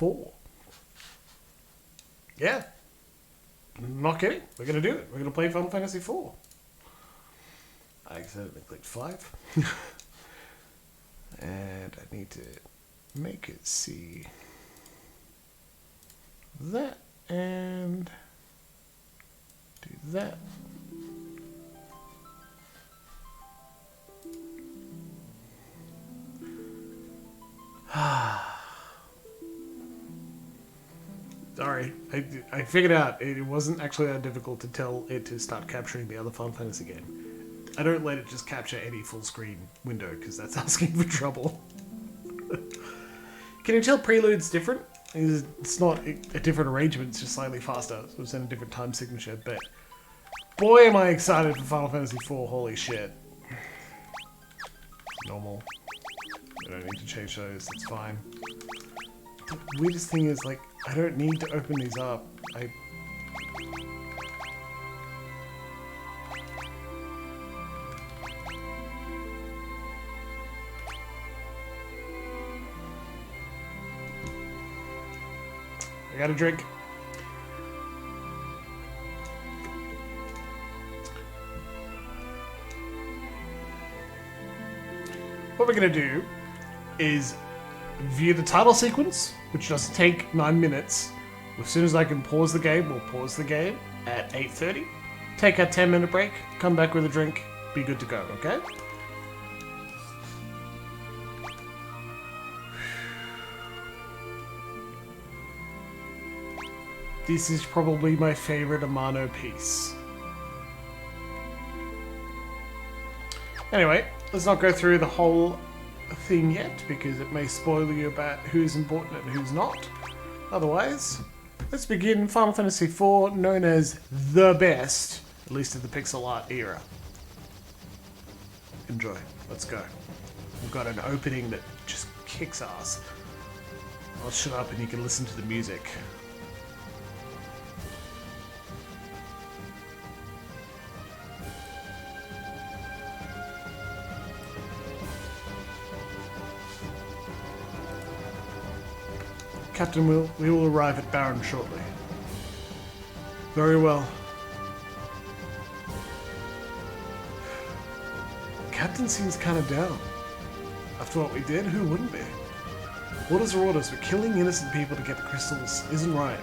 IV. Yeah. Not kidding. We're going to do it. We're going to play Final Fantasy IV. I accidentally clicked 5. And I need to make it see that and do that. Sorry, I figured out it wasn't actually that difficult to tell it to start capturing the other Final Fantasy game. I don't let it just capture any full screen window because that's asking for trouble. Can you tell Prelude's different? It's not a different arrangement, it's just slightly faster, so it's in a different time signature, but boy am I excited for Final Fantasy IV, holy shit. Normal. I don't need to change those, it's fine. The weirdest thing is, like, I don't need to open these up. I got a drink. What we're going to do is view the title sequence, which does take 9 minutes. As soon as I can pause the game, we'll pause the game at 8:30. Take a 10-minute break, come back with a drink, be good to go, okay? This is probably my favorite Amano piece. Anyway, let's not go through the whole thing yet, because it may spoil you about who's important and who's not. Otherwise, let's begin Final Fantasy IV, known as the best, at least in the pixel art era. Enjoy. Let's go. We've got an opening that just kicks ass. I'll shut up and you can listen to the music. Captain, we will arrive at Baron shortly. Very well. Captain seems kind of down. After what we did, who wouldn't be? Orders are orders, but killing innocent people to get the crystals isn't right.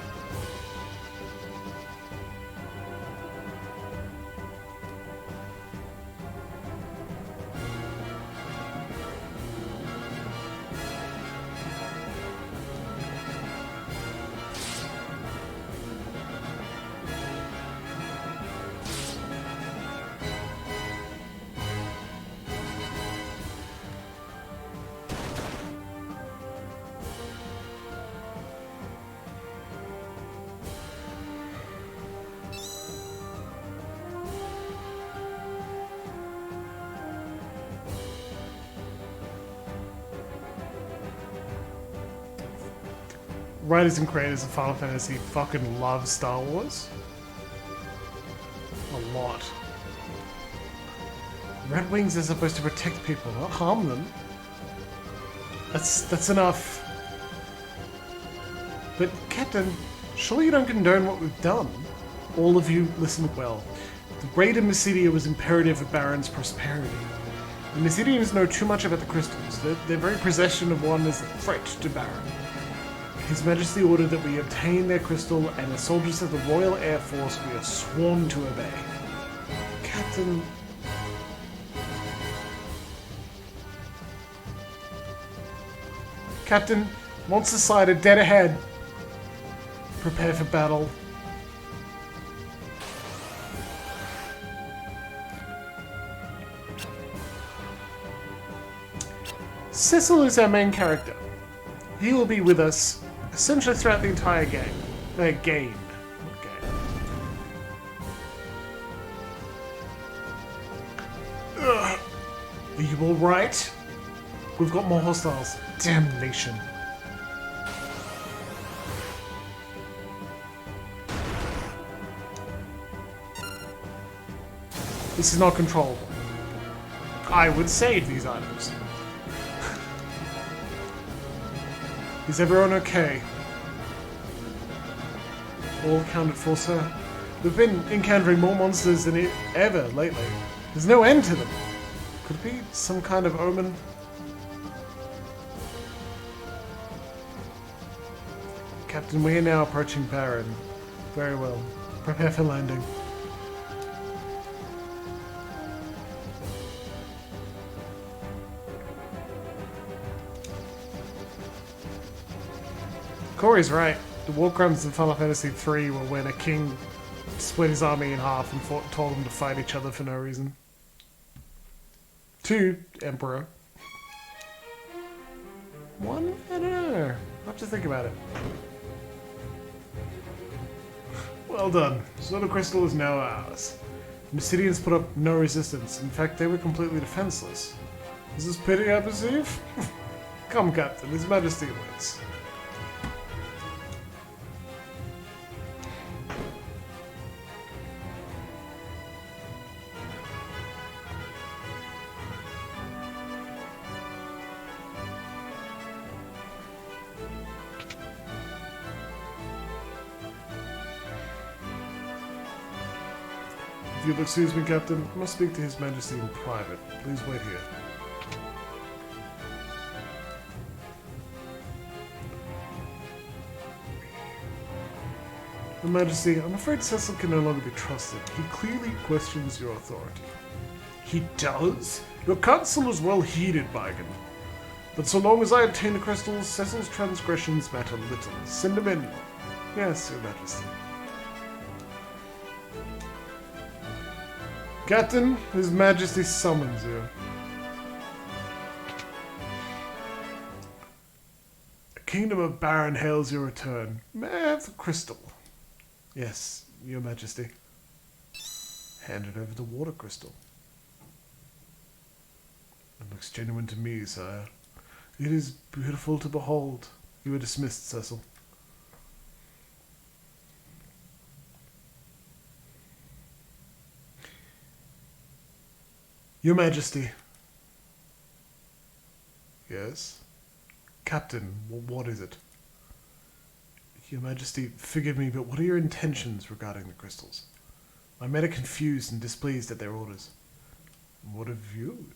Writers and creators of Final Fantasy fucking love Star Wars. A lot. Red Wings are supposed to protect people, not harm them. That's enough. But Captain, surely you don't condone what we've done. All of you listen well. The raid in Mysidia was imperative for Baron's prosperity. The Mysidians know too much about the crystals. Their very possession of one is a threat to Baron. His Majesty ordered that we obtain their crystal, and as soldiers of the Royal Air Force, we are sworn to obey. Captain... Captain, monster sighted, dead ahead. Prepare for battle. Cecil is our main character. He will be with us essentially throughout the entire game. Game. Not game. Ugh. Are you alright? We've got more hostiles. Damnation. This is not controllable. I would save these items. Is everyone okay? All accounted for, sir. We've been encountering more monsters than ever lately. There's no end to them. Could it be some kind of omen? Captain, we are now approaching Baron. Very well. Prepare for landing. Corey's right. The war crimes in Final Fantasy III were when a king split his army in half and told them to fight each other for no reason. 2, Emperor. 1? I don't know. I'll have to think about it. Well done. Solar Crystal is now ours. The Mysidians put up no resistance. In fact, they were completely defenseless. Is this pity, I perceive? Come, Captain. His Majesty awaits. If you'll excuse me, Captain, I must speak to His Majesty in private. Please wait here. Your Majesty, I'm afraid Cecil can no longer be trusted. He clearly questions your authority. He does? Your counsel is well heeded, Baigan. But so long as I obtain the crystals, Cecil's transgressions matter little. Send him in. Yes, Your Majesty. Captain, His Majesty summons you. The Kingdom of Baron hails your return. May I have the crystal? Yes, Your Majesty. Hand it over the water crystal. It looks genuine to me, sire. It is beautiful to behold. You are dismissed, Cecil. Your Majesty. Yes? Captain, what is it? Your Majesty, forgive me, but what are your intentions regarding the crystals? My men are confused and displeased at their orders. What of you?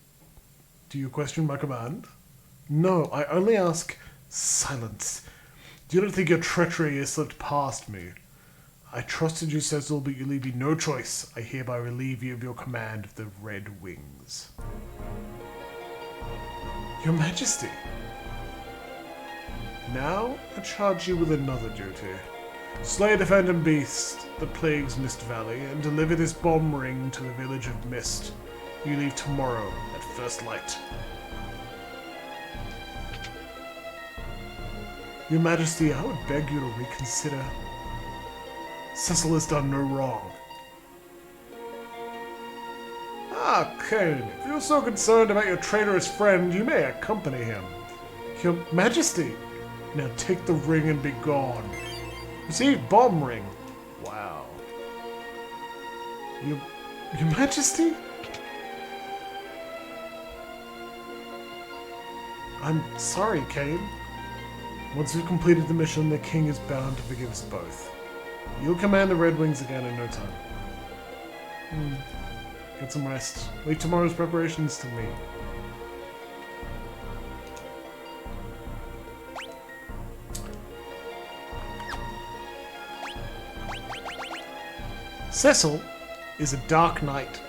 Do you question my command? No, I only ask silence. Do you not think your treachery has slipped past me? I trusted you, Cecil, but you leave me no choice. I hereby relieve you of your command of the Red Wings. Your Majesty. Now, I charge you with another duty. Slay the phantom beast that plagues Mist Valley, and deliver this bomb ring to the village of Mist. You leave tomorrow at first light. Your Majesty, I would beg you to reconsider. Cecil has done no wrong. Ah, Kane, if you're so concerned about your traitorous friend, you may accompany him. Your Majesty, now take the ring and be gone. Receive bomb ring. Wow. Your Majesty? I'm sorry, Kane. Once we've completed the mission, the king is bound to forgive us both. You'll command the Red Wings again in no time. Get some rest. Leave tomorrow's preparations to me. Cecil is a Dark Knight.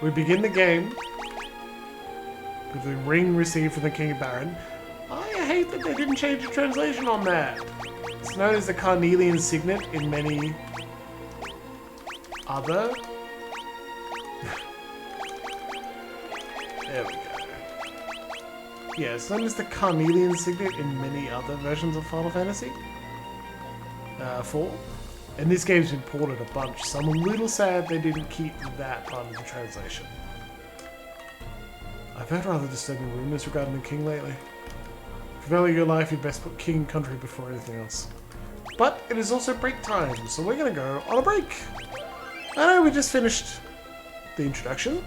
We begin the game with the ring received from the King of Baron. I hate that they didn't change the translation on that. It's known as the Carnelian Signet in many other... There we go. Yeah, it's known as the Carnelian Signet in many other versions of Final Fantasy 4. And this game's been ported a bunch, so I'm a little sad they didn't keep that part of the translation. I've heard rather disturbing rumours regarding the king lately. If you value your life, you'd best put king and country before anything else. But it is also break time, so we're going to go on a break. I know we just finished the introduction,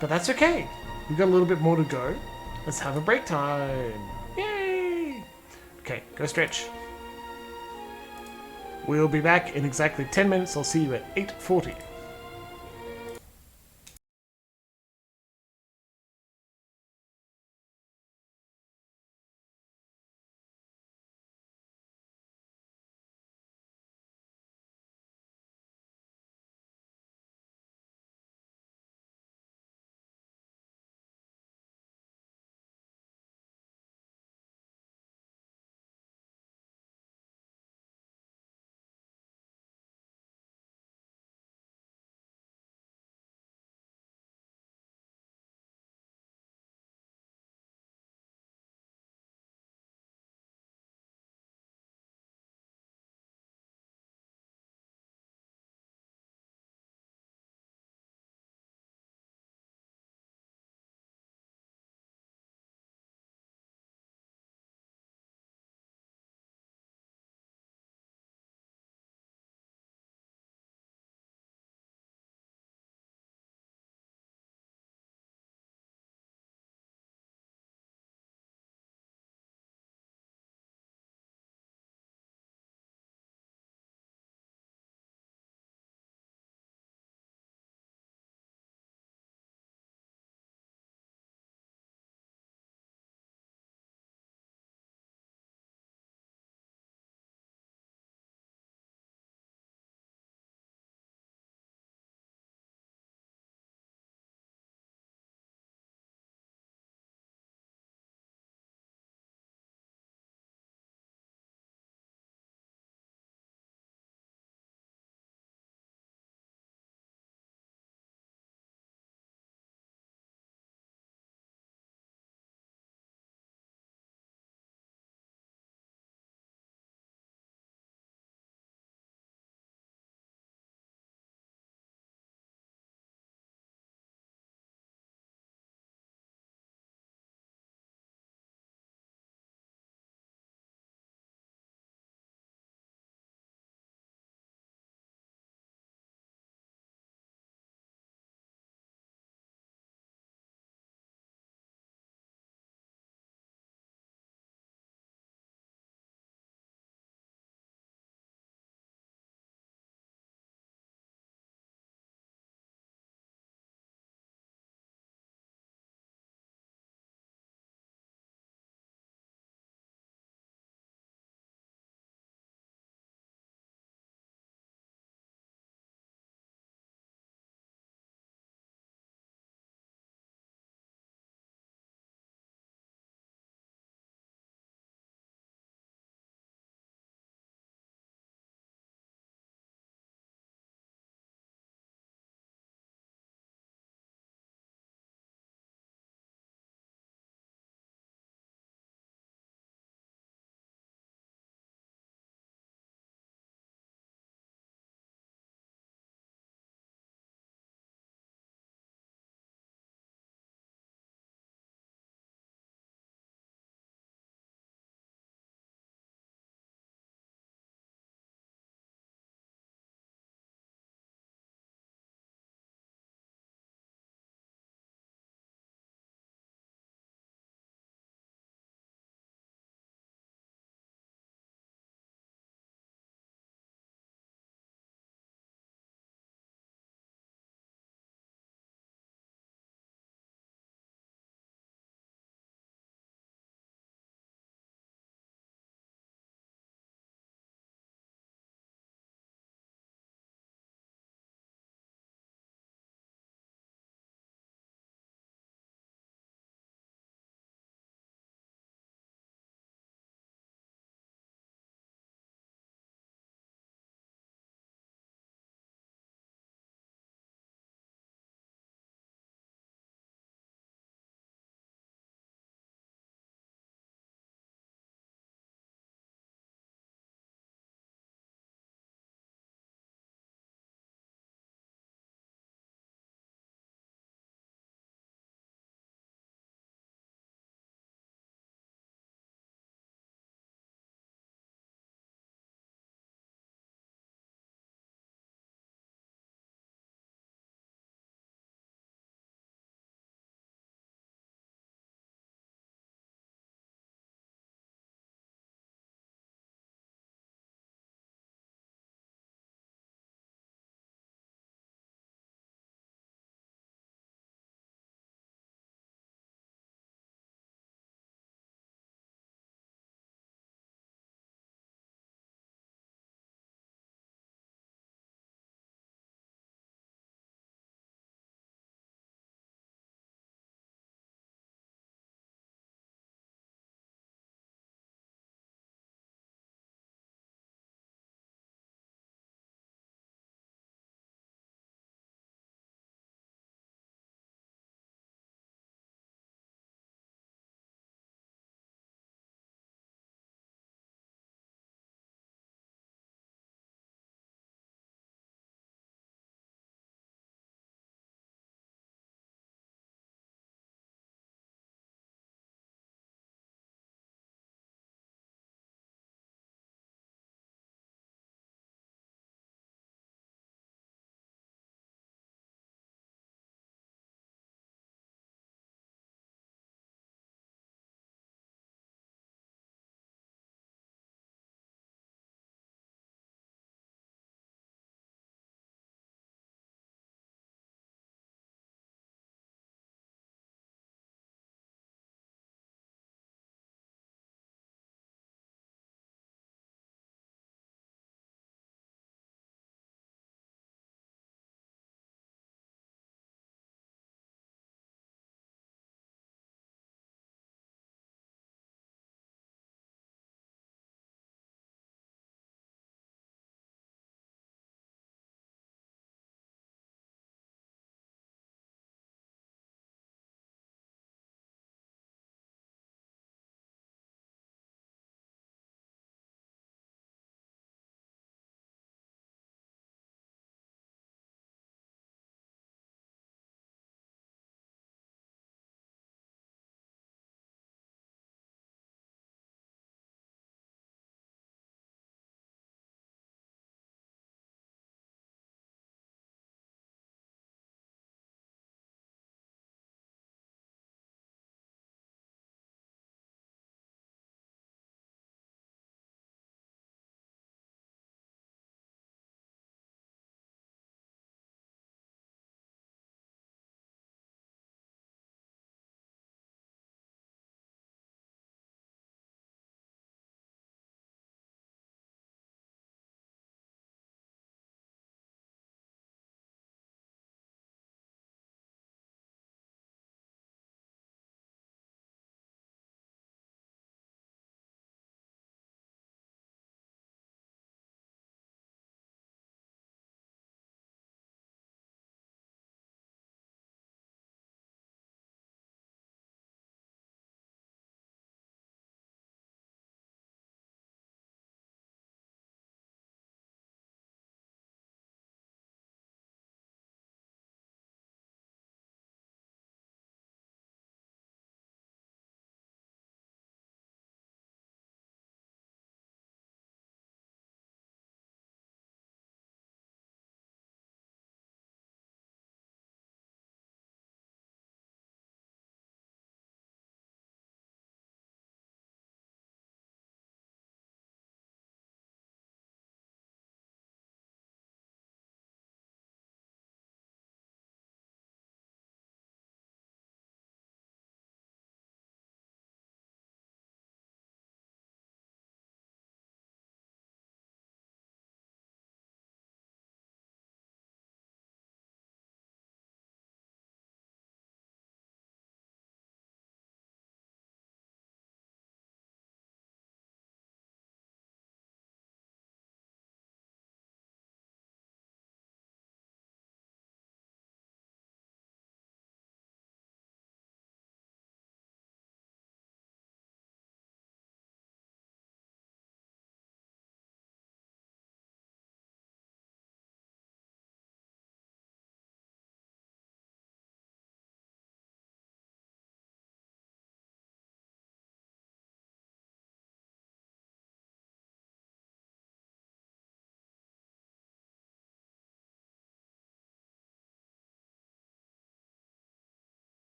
but that's okay. We've got a little bit more to go. Let's have a break time. Yay! Okay, go stretch. We'll be back in exactly 10 minutes. I'll see you at 8:40.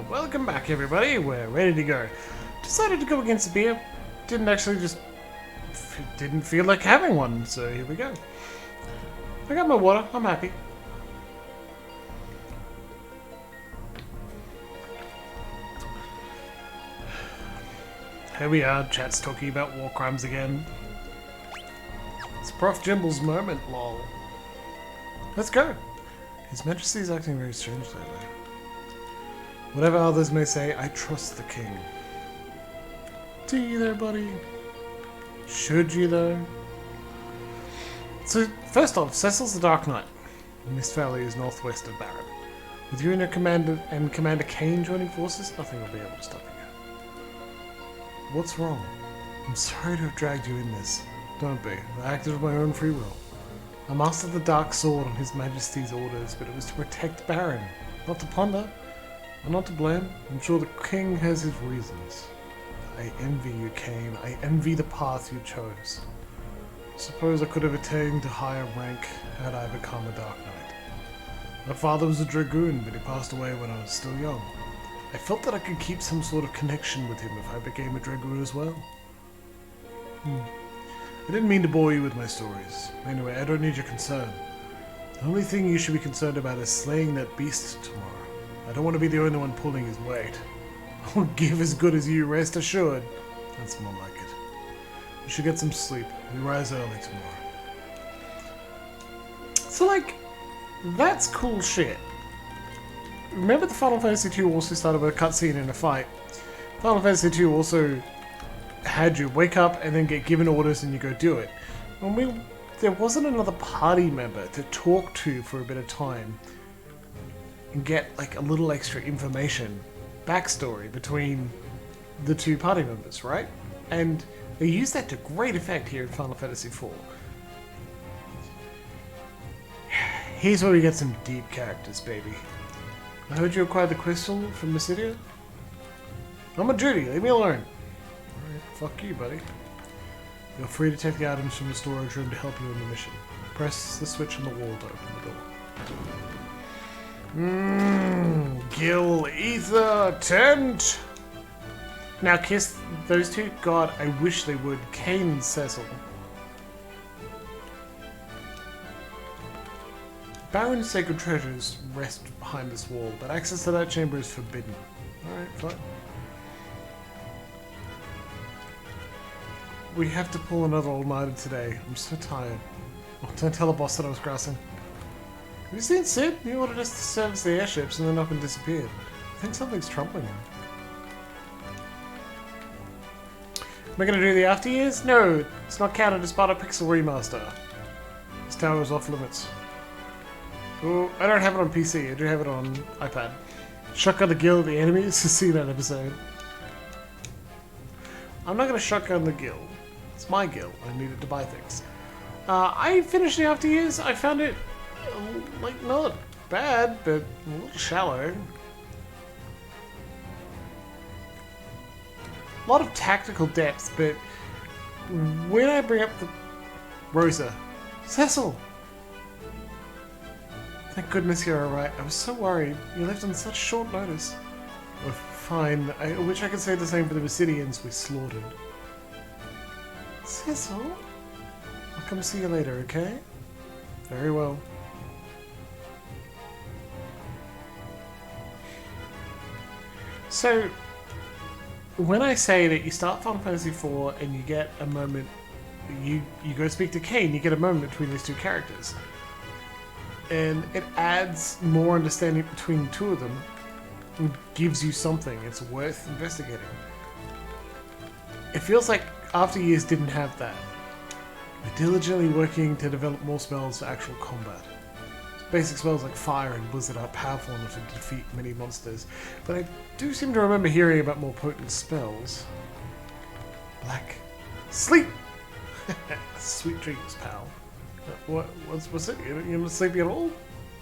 Welcome back, everybody. We're ready to go. Decided to go against a beer. Didn't feel like having one, so here we go. I got my water. I'm happy. Here we are. Chat's talking about war crimes again. It's Prof. Jimbles' moment, lol. Let's go. His Majesty is acting very strange lately. Whatever others may say, I trust the king. Do you there, buddy? Should you, though? So, first off, Cecil's the Dark Knight. Mist Valley is northwest of Baron. With you and your Commander Kane joining forces, nothing will be able to stop you. What's wrong? I'm sorry to have dragged you in this. Don't be. I acted of my own free will. I mastered the Dark Sword on His Majesty's orders, but it was to protect Baron, not to plunder. I'm not to blame. I'm sure the king has his reasons. I envy you, Kane. I envy the path you chose. Suppose I could have attained a higher rank had I become a Dark Knight. My father was a dragoon, but he passed away when I was still young. I felt that I could keep some sort of connection with him if I became a dragoon as well. I didn't mean to bore you with my stories. Anyway, I don't need your concern. The only thing you should be concerned about is slaying that beast tomorrow. I don't want to be the only one pulling his weight. I won't give as good as you, rest assured. That's more like it. You should get some sleep. We rise early tomorrow. So, like, that's cool shit. Remember the Final Fantasy II also started with a cutscene in a fight? Final Fantasy II also had you wake up and then get given orders and you go do it. There wasn't another party member to talk to for a bit of time and get like a little extra information, backstory between the two party members, right? And they used that to great effect here in Final Fantasy IV. Here's where we get some deep characters, baby. I heard you acquired the crystal from Mysidia? I'm on duty, leave me alone. Alright, fuck you, buddy. You're free to take the items from the storage room to help you in your mission. Press the switch on the wall to open the door. Gil, Ether, Tent! Now kiss those two? God, I wish they would. Kane and Cecil. Baron's sacred treasures rest behind this wall, but access to that chamber is forbidden. Alright, fine. We have to pull another all-nighter today. I'm so tired. Oh, don't tell the boss that I was grassing. Have you seen Sid? He ordered us to service the airships and then up and disappeared. I think something's troubling him. Am I going to do the after years? No, it's not counted as part of Pixel Remaster. This tower is off limits. Oh, I don't have it on PC, I do have it on iPad. Shotgun the guild of the enemies to see that episode. I'm not going to shotgun the guild. It's my guild. I needed to buy things. I finished the after years. I found it, like, not bad, but a little shallow. A lot of tactical depth, but when I bring up the Rosa, Cecil! Thank goodness you're alright. I was so worried. You left on such short notice. Oh, fine. I wish I could say the same for the Mysidians we slaughtered. Cecil? I'll come see you later, okay? Very well. So, when I say that you start Final Fantasy IV and you get a moment, you go speak to Kane, you get a moment between these two characters. And it adds more understanding between the two of them and gives you something. It's worth investigating. It feels like After Years didn't have that. We're diligently working to develop more spells for actual combat. Basic spells like Fire and Blizzard are powerful enough to defeat many monsters, but I do seem to remember hearing about more potent spells. Black Sleep! Sweet dreams, pal. What's it? You're not sleepy at all?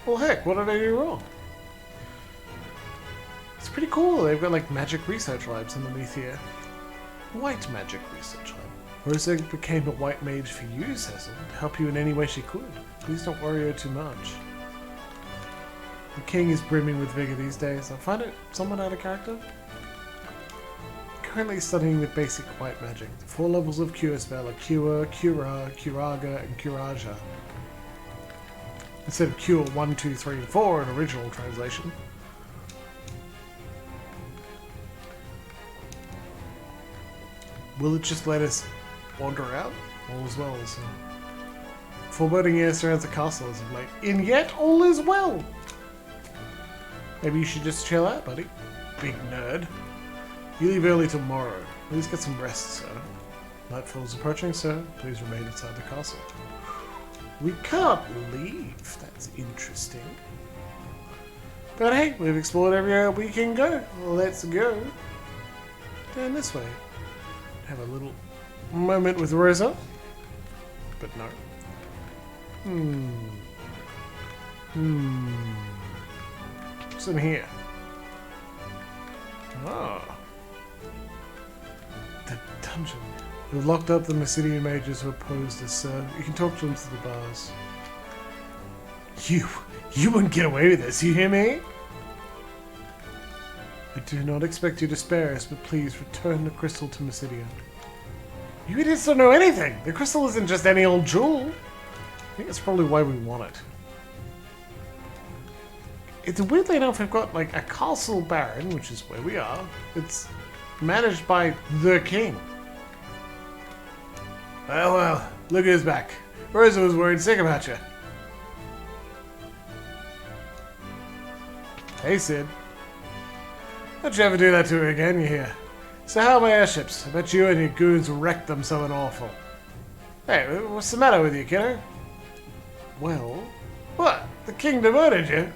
Well, heck, what did I do wrong? It's pretty cool. They've got like magic research labs underneath here. White magic research lab. Rosa became a white mage for you, Cecil, to help you in any way she could. Please don't worry her too much. The king is brimming with vigor these days. I find it somewhat out of character. Currently studying the basic white magic. The 4 levels of cure spell are Cure, Cura, Curaga, and Curaja. Instead of Cure 1, 2, 3, and 4 in original translation. Will it just let us wander out? All is well, so. Foreboding air surrounds the castle as of late. And yet, all is well! Maybe you should just chill out, buddy. Big nerd. You leave early tomorrow. Please get some rest, sir. Nightfall is approaching, sir. Please remain inside the castle. We can't leave. That's interesting. But hey, we've explored everywhere we can go. Let's go. Down this way. Have a little moment with Rosa. But no. What's in here? Ah. The dungeon. We've locked up the Mysidian mages who opposed us, sir. You can talk to them through the bars. You wouldn't get away with this, you hear me? I do not expect you to spare us, but please return the crystal to Mysidia. You idiots don't know anything! The crystal isn't just any old jewel! I think that's probably why we want it. It's weirdly enough, we've got like a castle baron, which is where we are. It's managed by the king. Well, look who's back. Rosa was worried sick about you. Hey, Sid. Don't you ever do that to her again, you hear? So how are my airships? I bet you and your goons wrecked them something awful. Hey, what's the matter with you, kiddo? Well, what? The king demoted you?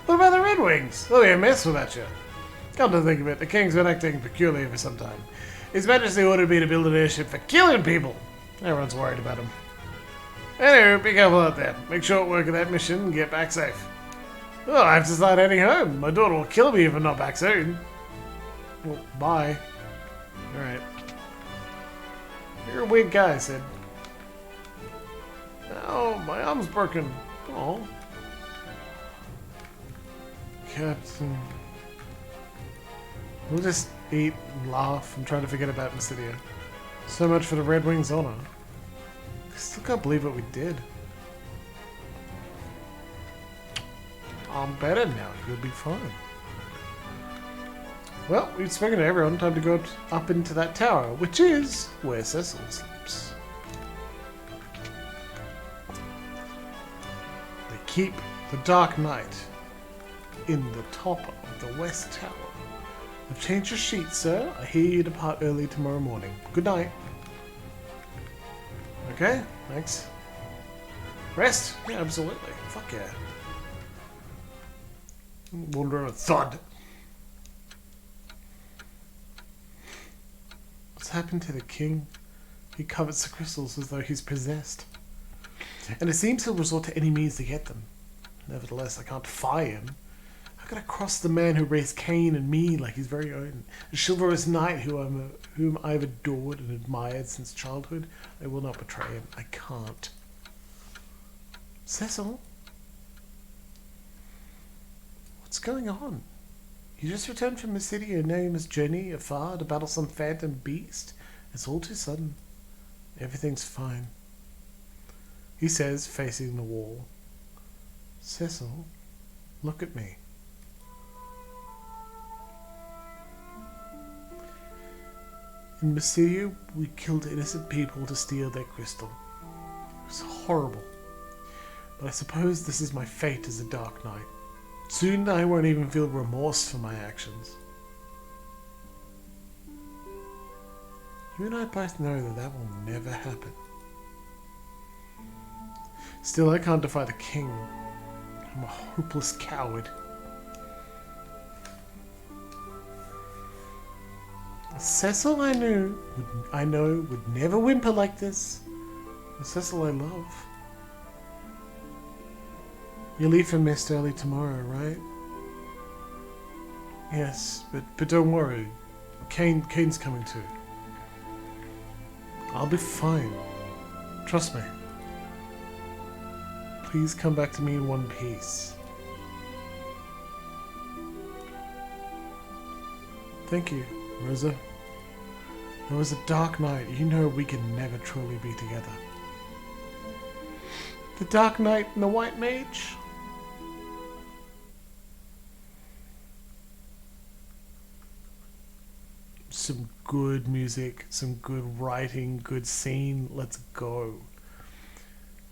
What about the Red Wings? They'll be a mess without you. Come to think of it, the king's been acting peculiar for some time. His Majesty ordered me to build an airship for killing people. Everyone's worried about him. Anyway, be careful out there. Make short work of that mission and get back safe. Oh, I have to start heading home. My daughter will kill me if I'm not back soon. Well, bye. Alright. You're a weird guy, Sid. Oh, my arm's broken. Oh. Captain. We'll just eat and laugh and try to forget about Mysidia. So much for the Red Wings' honor. I still can't believe what we did. I'm better now. You'll be fine. Well, we've spoken to everyone. Time to go up into that tower, which is where Cecil sleeps. They keep the Dark Knight in the top of the West Tower. I've changed your sheets, sir. I hear you depart early tomorrow morning. Good night. Okay, thanks. Rest? Yeah, absolutely. Fuck yeah. Wander a thud. What's happened to the king? He covets the crystals as though he's possessed. And it seems he'll resort to any means to get them. Nevertheless, I can't defy him. How could I cross the man who raised Cain and me like his very own? A chivalrous knight whom I've adored and admired since childhood? I will not betray him. I can't. Cecil? What's going on? You just returned from Mysidia and now you must journey afar to battle some phantom beast? It's all too sudden. Everything's fine. He says, facing the wall. Cecil, look at me. In Mysidia, we killed innocent people to steal their crystal. It was horrible. But I suppose this is my fate as a Dark Knight. Soon I won't even feel remorse for my actions. You and I both know that that will never happen. Still, I can't defy the king. I'm a hopeless coward. Cecil I know would never whimper like this. The Cecil I love. You leave for Mist early tomorrow, right? Yes, but don't worry. Kane's coming too. I'll be fine. Trust me. Please come back to me in one piece. Thank you, Rosa. There was a Dark Knight. You know we can never truly be together. The Dark Knight and the White Mage? Some good music, some good writing, good scene. Let's go.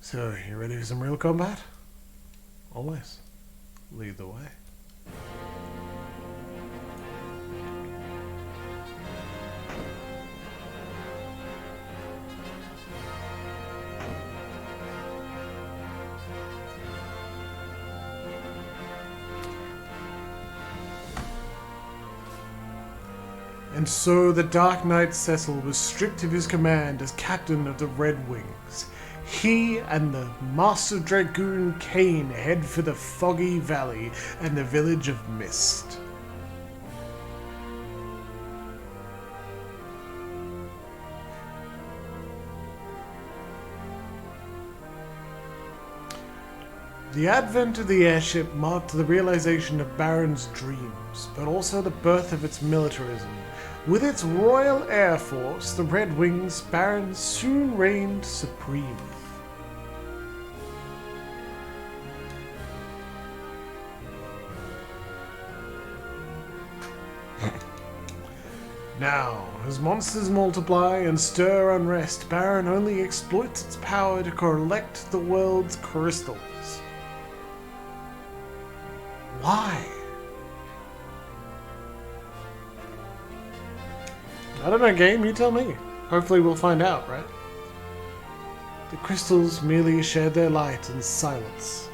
So, you ready for some real combat? Always. Lead the way. And so the Dark Knight Cecil was stripped of his command as captain of the Red Wings. He and the Master Dragoon Kane head for the Foggy Valley and the village of Mist. The advent of the airship marked the realization of Baron's dreams, but also the birth of its militarism. With its Royal Air Force, the Red Wings, Baron soon reigned supreme. Now, as monsters multiply and stir unrest, Baron only exploits its power to collect the world's crystals. Why? I don't know, game, you tell me. Hopefully we'll find out, right? The crystals merely shed their light in silence.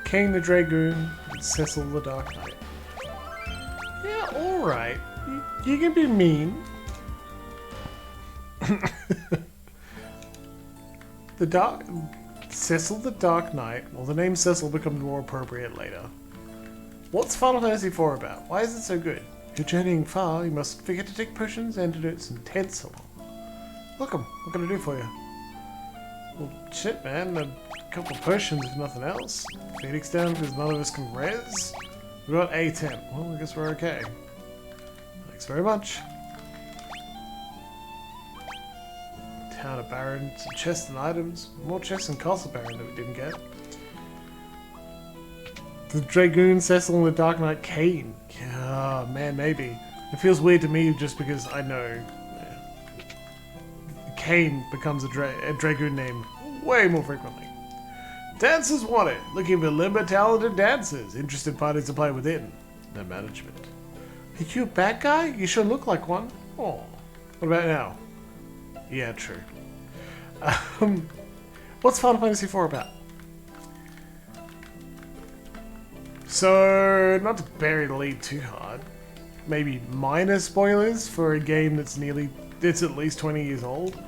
Kane the Dragoon, and Cecil the Dark Knight. Yeah, alright. You can be mean. Cecil the Dark Knight. Well, the name Cecil becomes more appropriate later. What's Final Fantasy IV about? Why is it so good? If you're journeying far, you must forget to take potions, antidotes, and tents along. Welcome. What can I do for you? Well, shit, man. A couple of potions, if nothing else. Phoenix down because none of us can res. We got A10. Well, I guess we're okay. Thanks very much. Town of Baron, some chests and items. More chests in Castle Baron that we didn't get. The Dragoon, Cecil, and the Dark Knight Kane. Yeah, man, maybe. It feels weird to me just because I know Kane becomes a Dragoon name way more frequently. Dancers wanted. Looking for limber talented dancers. Interested parties to play within. No management. Are you a bad guy? You sure look like one. Oh. What about now? Yeah, true. What's Final Fantasy IV about? So, not to bury the lead too hard, maybe minor spoilers for a game that's at least 20 years old.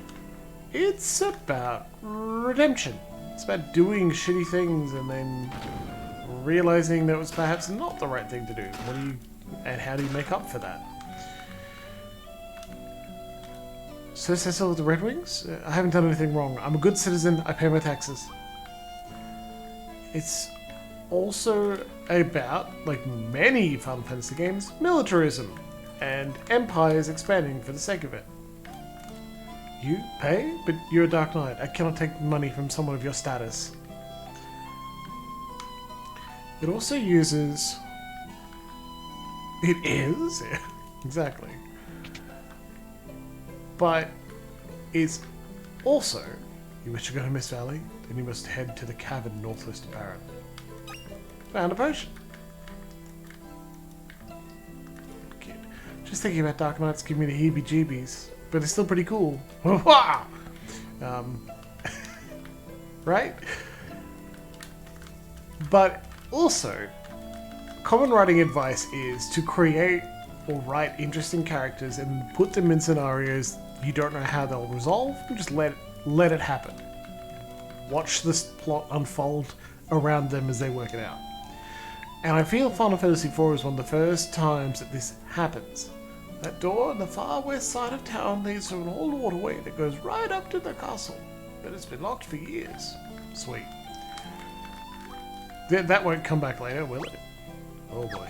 It's about redemption. It's about doing shitty things and then realizing that it was perhaps not the right thing to do. And how do you make up for that? So Cecil of the Red Wings? I haven't done anything wrong. I'm a good citizen. I pay my taxes. It's also about, like many Final Fantasy games, militarism and empires expanding for the sake of it. You pay? But you're a Dark Knight. I cannot take money from someone of your status. It also uses... It is? Yeah, exactly. But it's also... You wish to go to Mist Valley? Then you must head to the cavern northwest of Baron. Found a potion. Kid. Just thinking about Dark Knights give me the heebie-jeebies. But it's still pretty cool. Right? But also, common writing advice is to create or write interesting characters and put them in scenarios you don't know how they'll resolve, and just let it happen. Watch this plot unfold around them as they work it out. And I feel Final Fantasy IV is one of the first times that this happens. That door on the far west side of town leads to an old waterway that goes right up to the castle, but it's been locked for years. Sweet. That won't come back later, will it? Oh boy.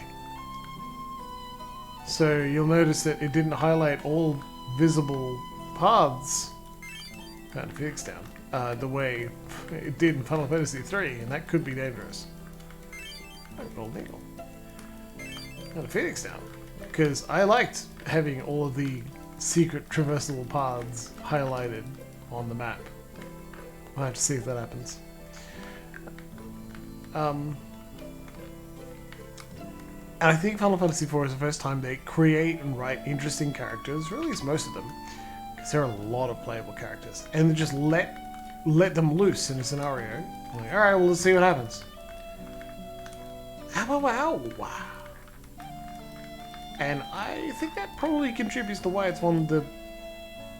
So you'll notice that it didn't highlight all visible paths down to Phoenix Town the way it did in Final Fantasy III, and that could be dangerous. Oh, Neil. Down to Phoenix Town. Because I liked having all of the secret traversable paths highlighted on the map. I'll have to see if that happens. And I think Final Fantasy IV is the first time they create and write interesting characters, or at least most of them, because there are a lot of playable characters, and they just let them loose in a scenario. Like, alright, well, let's see what happens. Ow, ow, ow. And I think that probably contributes to why it's one of the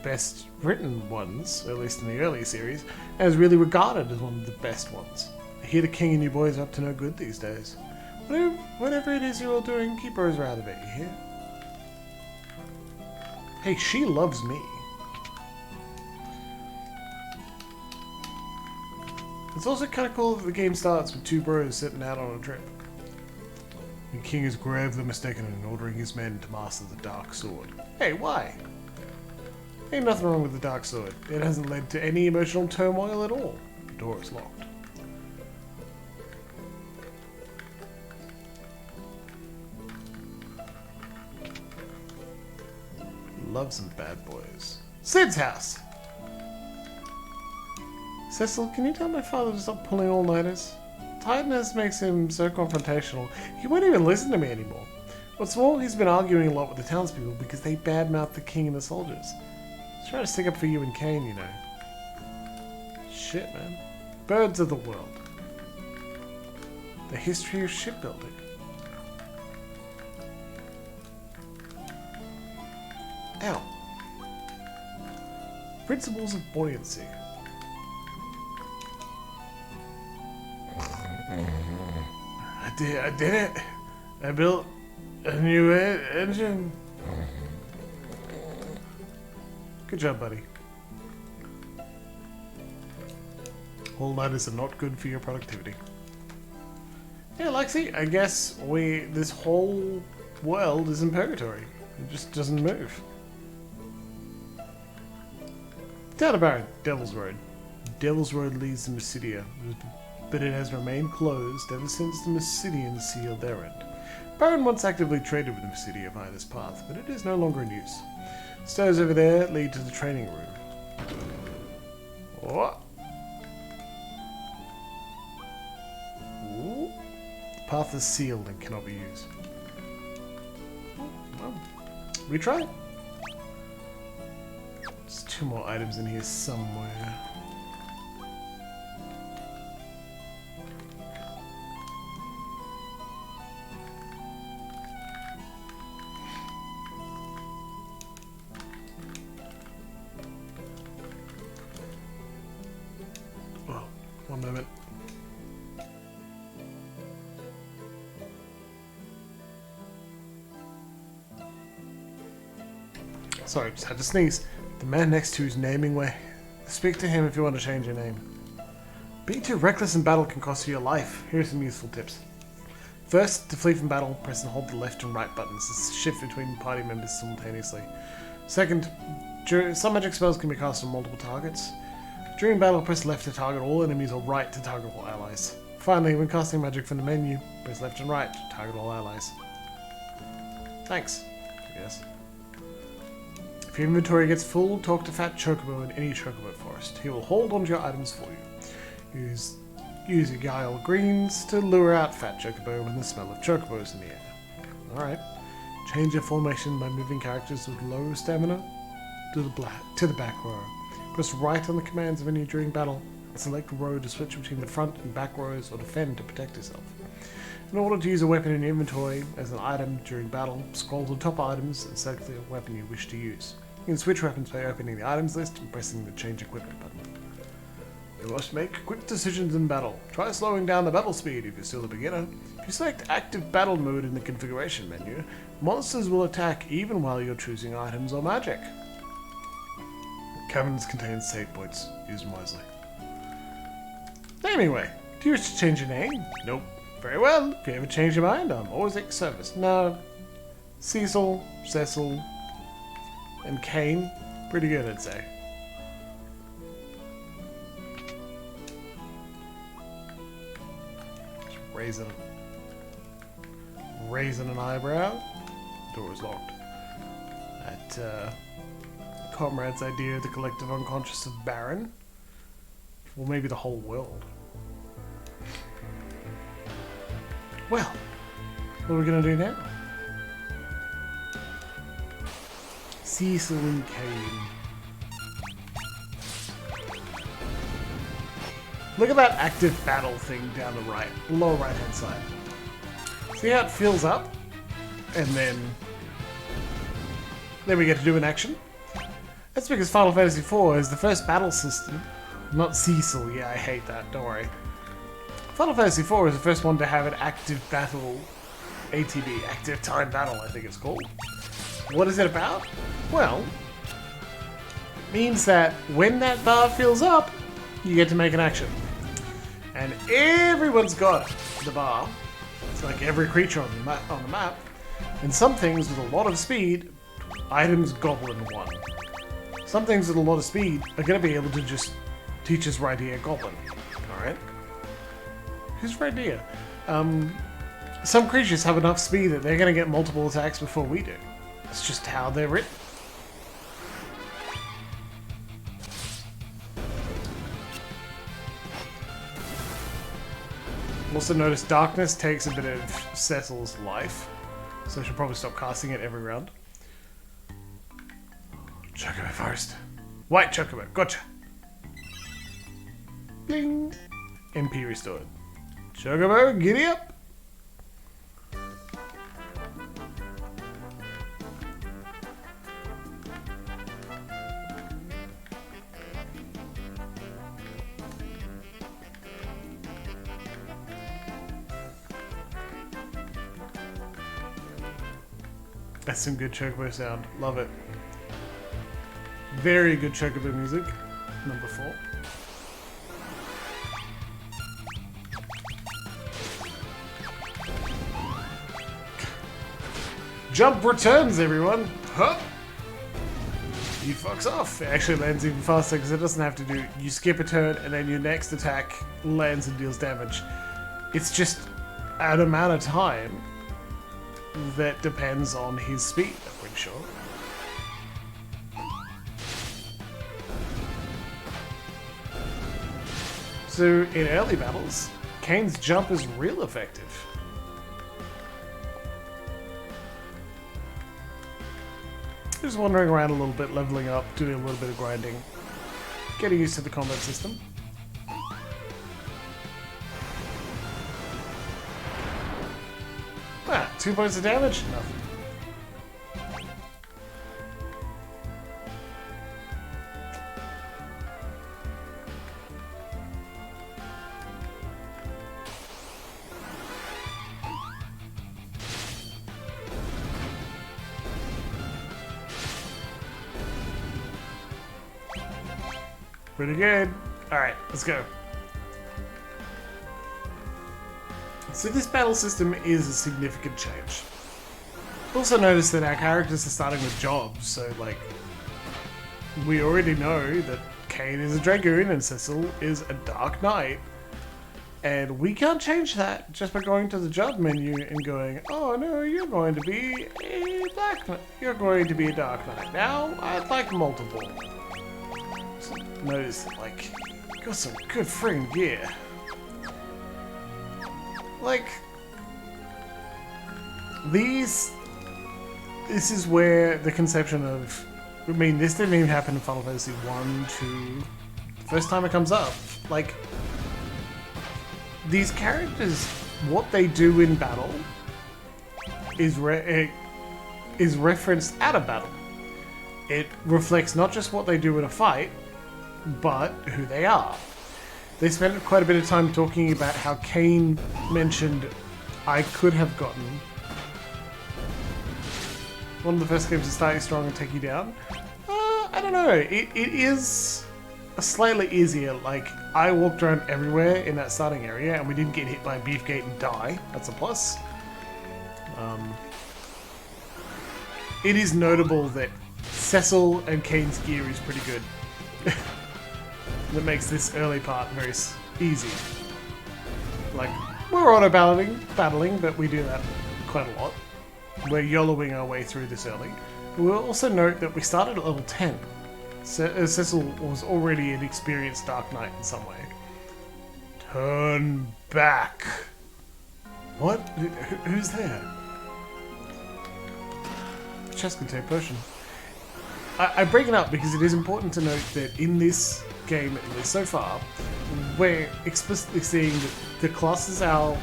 best written ones, at least in the early series, and is really regarded as one of the best ones. I hear the king and you boys are up to no good these days. Whatever it is you're all doing, keep Rosa out of it, you hear? Hey, she loves me. It's also kind of cool that the game starts with two bros sitting out on a trip. The king is gravely mistaken in ordering his men to master the Dark Sword. Hey, why? Ain't nothing wrong with the Dark Sword. It hasn't led to any emotional turmoil at all. The door is locked. Love some bad boys. Sid's house! Cecil, can you tell my father to stop pulling all-nighters? Tiredness makes him so confrontational. He won't even listen to me anymore. What's more, he's been arguing a lot with the townspeople because they badmouth the king and the soldiers. He's trying to stick up for you and Kane, you know. Shit, man. Birds of the world. The history of shipbuilding. Ow. Principles of buoyancy. I did it. I built a new engine. Good job, buddy. All-nighters are not good for your productivity. Yeah, Lexi, I guess this whole world is in purgatory. It just doesn't move. Down about Devil's Road. Devil's Road leads to Mysidia, but it has remained closed ever since the Mysidians sealed their end. Baron once actively traded with Mysidia via this path, but it is no longer in use. Stairs over there lead to the training room. Oh. Ooh. The path is sealed and cannot be used. Well, retry. There's two more items in here somewhere. Oh, one moment. Sorry, just had to sneeze. The man next to you is naming way. Speak to him if you want to change your name. Being too reckless in battle can cost you your life. Here are some useful tips. First, to flee from battle, press and hold the left and right buttons to shift between party members simultaneously. Second, some magic spells can be cast on multiple targets. During battle, press left to target all enemies or right to target all allies. Finally, when casting magic from the menu, press left and right to target all allies. Thanks, I guess. If your inventory gets full, talk to Fat Chocobo in any Chocobo forest. He will hold onto your items for you. Use your Guile Greens to lure out Fat Chocobo when the smell of Chocobos in the air. Alright. Change your formation by moving characters with low stamina to the back row. Press right on the commands menu during battle and select row to switch between the front and back rows or defend to protect yourself. In order to use a weapon in inventory as an item during battle, scroll to top items and select the weapon you wish to use. You can switch weapons by opening the items list and pressing the change equipment button. You must make quick decisions in battle. Try slowing down the battle speed if you're still a beginner. If you select active battle mode in the configuration menu, monsters will attack even while you're choosing items or magic. Caverns contain save points. Use them wisely. Anyway, do you wish to change your name? Nope. Very well. If you ever change your mind, I'm always at your service. No. Cecil, and Kane. Pretty good, I'd say. Just raising an eyebrow. Door is locked. That comrade's idea, the collective unconscious of Baron. Or maybe the whole world. Well, what are we going to do now? Cecil and Kane. Look at that active battle thing down the right, lower right hand side. See how it fills up? And then we get to do an action? That's because Final Fantasy IV is the first battle system. Not Cecil, yeah, I hate that, don't worry. Final Fantasy IV is the first one to have an active battle, ATB, active time battle, I think it's called. What is it about? Well, it means that when that bar fills up, you get to make an action. And everyone's got the bar. It's like every creature on the map. And some things with a lot of speed, items goblin 1. Some things with a lot of speed are going to be able to just teach us right here goblin. Alright? Who's right here? Some creatures have enough speed that they're going to get multiple attacks before we do. That's just how they're written. Also notice Darkness takes a bit of Cecil's life, so I should probably stop casting it every round. Chocobo first. White Chocobo, gotcha! Bling! MP restored. Chocobo, giddy up! That's some good Chocobo sound. Love it. Very good Chocobo music. Number 4. Jump returns, everyone! Huh? He fucks off. It actually lands even faster because it doesn't have to do... You skip a turn and then your next attack lands and deals damage. It's just an amount of time that depends on his speed, I'm pretty sure. So, in early battles, Kane's jump is real effective. Just wandering around a little bit, leveling up, doing a little bit of grinding, getting used to the combat system. Ah, 2 points of damage? Nothing. Pretty good. Alright, let's go. So this battle system is a significant change. Also notice that our characters are starting with jobs, so like, we already know that Kane is a Dragoon and Cecil is a Dark Knight. And we can't change that just by going to the job menu and going, oh no, you're going to be a Black Knight. You're going to be a Dark Knight. Now, I'd like multiple. So notice that, like, got some good friggin' gear. Like, this is where the conception of, I mean, this didn't even happen in Final Fantasy 1, 2, the first time it comes up. Like, these characters what they do in battle is referenced at a battle. It reflects not just what they do in a fight, but who they are. They spent quite a bit of time talking about how Cain mentioned, I could have gotten one of the first games to start you strong and take you down. I don't know. It is slightly easier. Like, I walked around everywhere in that starting area and we didn't get hit by a beef gate and die. That's a plus. It is notable that Cecil and Cain's gear is pretty good. That makes this early part very easy. Like, we're auto-battling, but we do that quite a lot. We're YOLOing our way through this early. But we'll also note that we started at level 10. Cecil was already an experienced Dark Knight in some way. Turn back. What? Who's there? Chest contained potion. I bring it up because it is important to note that in this game, at least so far, we're explicitly seeing that the classes our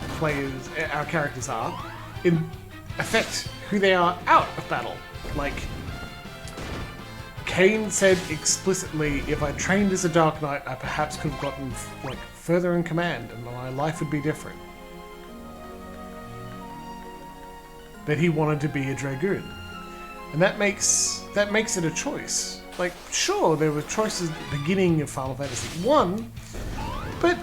characters are, affect who they are out of battle. Like, Cain said explicitly, if I trained as a Dark Knight, I perhaps could have gotten further in command and my life would be different. But he wanted to be a Dragoon. And that makes it a choice. Like, sure, there were choices at the beginning of Final Fantasy 1, but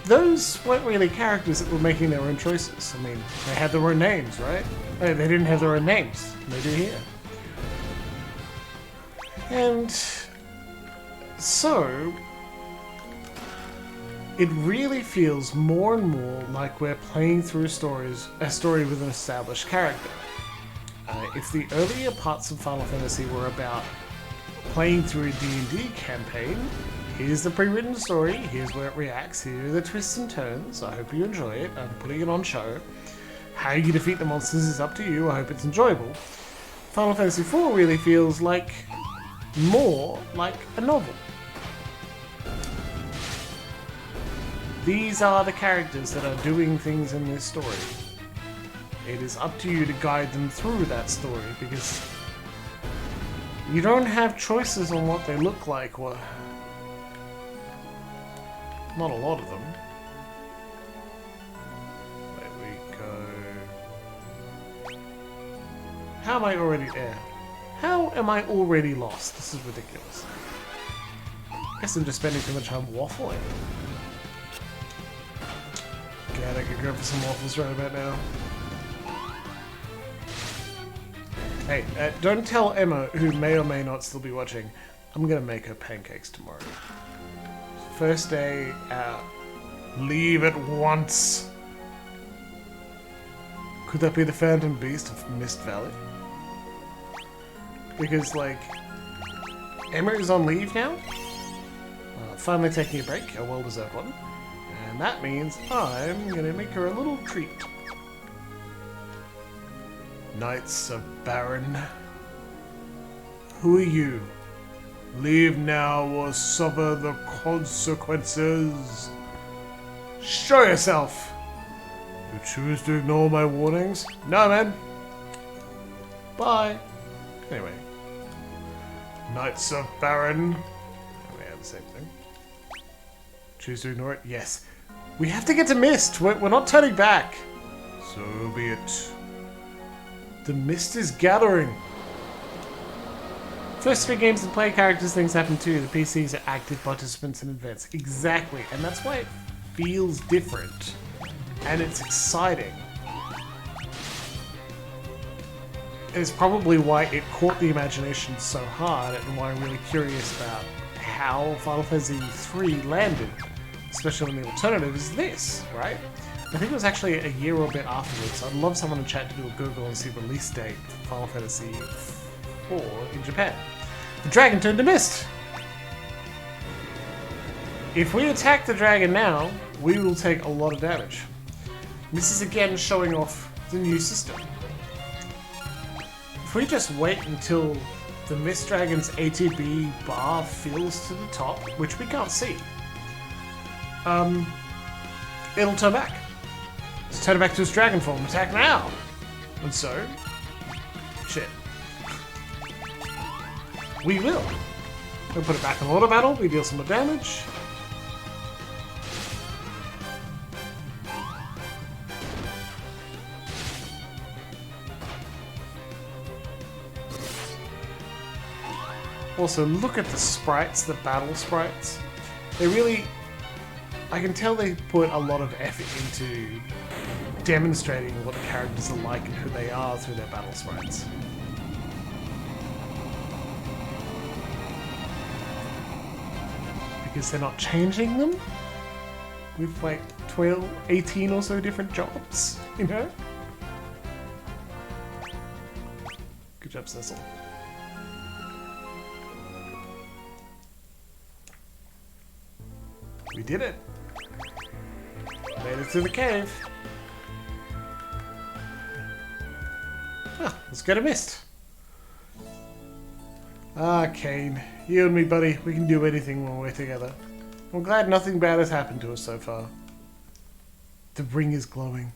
those weren't really characters that were making their own choices. I mean, they had their own names, right? They didn't have their own names. They do here. And so, it really feels more and more like we're playing through a story with an established character. If the earlier parts of Final Fantasy were about playing through a D&D campaign, here's the pre-written story, here's where it reacts, here are the twists and turns, I hope you enjoy it, I'm putting it on show. How you defeat the monsters is up to you, I hope it's enjoyable. Final Fantasy IV really feels like more like a novel. These are the characters that are doing things in this story. It is up to you to guide them through that story, because you don't have choices on what they look like. Well, not a lot of them. There we go. How am I already there? How am I already lost? This is ridiculous. I guess I'm just spending too much time waffling. God, I could go for some waffles right about now. Hey, don't tell Emma, who may or may not still be watching, I'm gonna make her pancakes tomorrow. First day out. Leave at once. Could that be the Phantom Beast of Mist Valley? Because, like, Emma is on leave now. Finally taking a break, a well-deserved one. And that means I'm gonna make her a little treat. Knights of Baron. Who are you? Leave now or suffer the consequences. Show yourself! You choose to ignore my warnings? No, man. Bye. Anyway. Knights of Baron. We have the same thing. Choose to ignore it? Yes. We have to get to Mist. We're not turning back. So be it. The mist is gathering. First 3 games and player characters, things happen too. The PCs are active participants in events. Exactly, and that's why it feels different. And it's exciting. It's probably why it caught the imagination so hard, and why I'm really curious about how Final Fantasy III landed. Especially when the alternative is this, right? I think it was actually a year or a bit afterwards. I'd love someone in chat to do a Google and see release date for Final Fantasy IV in Japan. The dragon turned to mist! If we attack the dragon now, we will take a lot of damage. This is again showing off the new system. If we just wait until the Mist Dragon's ATB bar fills to the top, which we can't see, it'll turn back. Let's turn it back to its dragon form. Attack now! And so... Shit. We will. We'll put it back in auto battle. We deal some more damage. Also, look at the sprites, the battle sprites. They really... I can tell they put a lot of effort into demonstrating what the characters are like and who they are through their battle sprites. Because they're not changing them with like 12, 18 or so different jobs, you know? Good job, Cecil. We did it! Made it through the cave. Ah, let's go to Mist. Ah, Kane. You and me, buddy. We can do anything when we're together. I'm glad nothing bad has happened to us so far. The ring is glowing.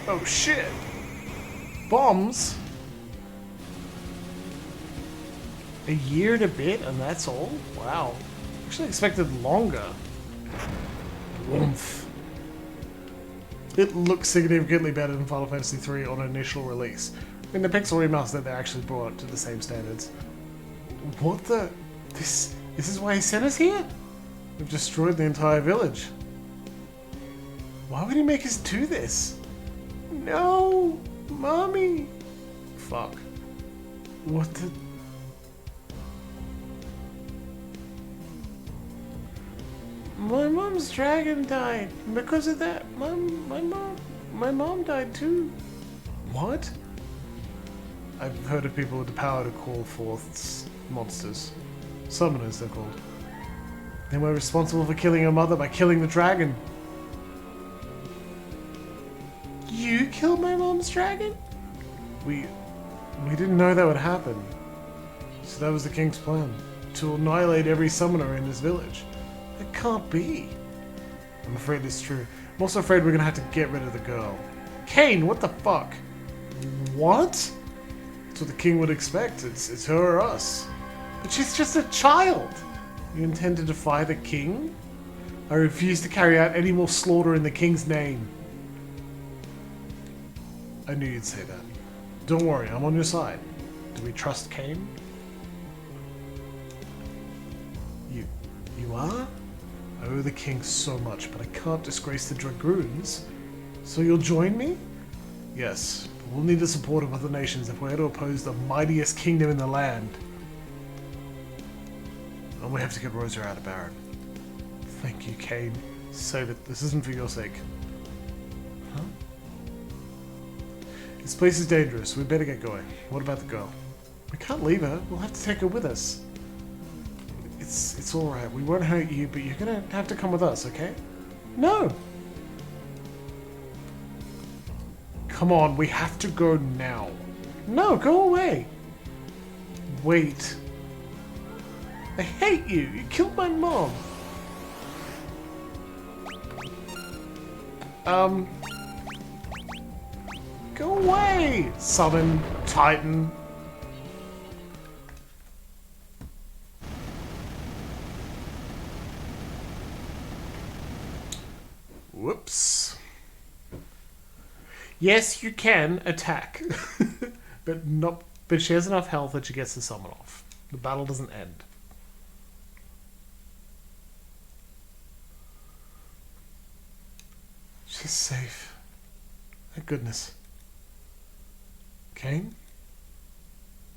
Oh shit! Bombs? A year and a bit, and that's all? Wow. Actually expected longer. Oomph. It looks significantly better than Final Fantasy III on initial release. In the pixel remaster, they actually brought it to the same standards. What the... This is why he sent us here? We've destroyed the entire village. Why would he make us do this? No! Mommy! Fuck. What the... My mom's dragon died. Because of that, my mom died too. What? I've heard of people with the power to call forth monsters. Summoners, they're called. They were responsible for killing her mother by killing the dragon. You killed my mom's dragon? We didn't know that would happen. So that was the king's plan. To annihilate every summoner in this village. It can't be. I'm afraid it's true. I'm also afraid we're gonna have to get rid of the girl. Kane, what the fuck? What? That's what the king would expect. It's her or us. But she's just a child. You intend to defy the king? I refuse to carry out any more slaughter in the king's name. I knew you'd say that. Don't worry, I'm on your side. Do we trust Kane? You are? I owe the king so much, but I can't disgrace the dragoons. So you'll join me? Yes, but we'll need the support of other nations if we're to oppose the mightiest kingdom in the land. And we have to get Rosa out of Baron. Thank you, Kane. Save it. This isn't for your sake. Huh? This place is dangerous. We better get going. What about the girl? We can't leave her. We'll have to take her with us. It's alright. We won't hurt you, but you're gonna have to come with us, okay? No! Come on, we have to go now. No, go away! Wait. I hate you! You killed my mom! Go away! Summon Titan. Whoops. Yes, you can attack, but she has enough health that she gets to summon off. The battle doesn't end. She's safe. Thank goodness. Kane?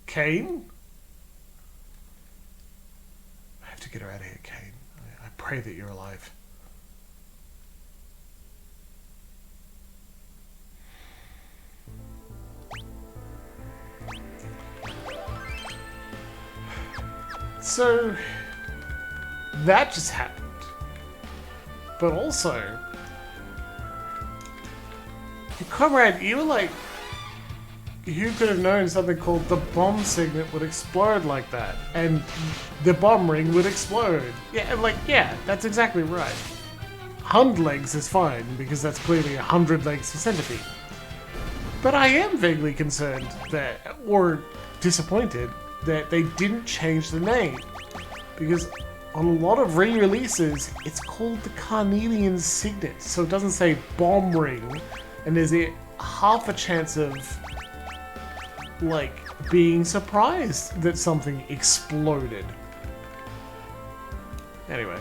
Kane? I have to get her out of here, Kane. I pray that you're alive. So, that just happened. But also, your comrade, you were like who could have known something called the bomb signet would explode like that? And the bomb ring would explode. Yeah, like, yeah, that's exactly right. 100 legs is fine, because that's clearly 100 legs for centipede. But I am vaguely concerned that, or disappointed, that they didn't change the name. Because on a lot of re-releases, it's called the Carnelian Signet. So it doesn't say bomb ring, and there's a half a chance of, like, being surprised that something exploded. Anyway,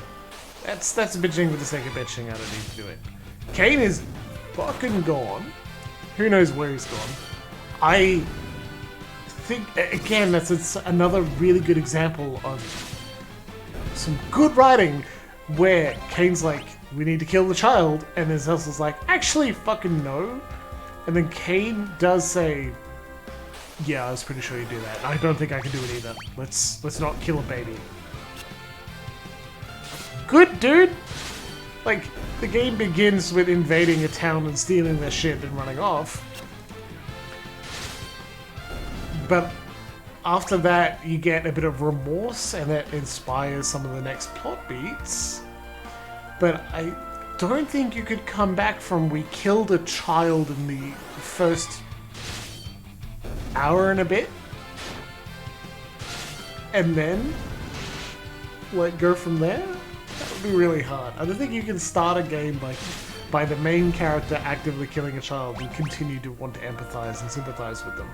that's bitching for the sake of bitching. I don't need to do it. Kane is fucking gone. Who knows where he's gone? I think, again, that's another really good example of some good writing where Kane's like, we need to kill the child, and then Cecil's like, actually, fucking no. And then Kane does say, yeah, I was pretty sure you do that. I don't think I can do it either. Let's not kill a baby. Good, dude! Like, the game begins with invading a town and stealing their shit and running off. But after that, you get a bit of remorse, and that inspires some of the next plot beats. But I don't think you could come back from we killed a child in the first hour and a bit, and then, like, go from there? That would be really hard. I don't think you can start a game by the main character actively killing a child and continue to want to empathize and sympathize with them.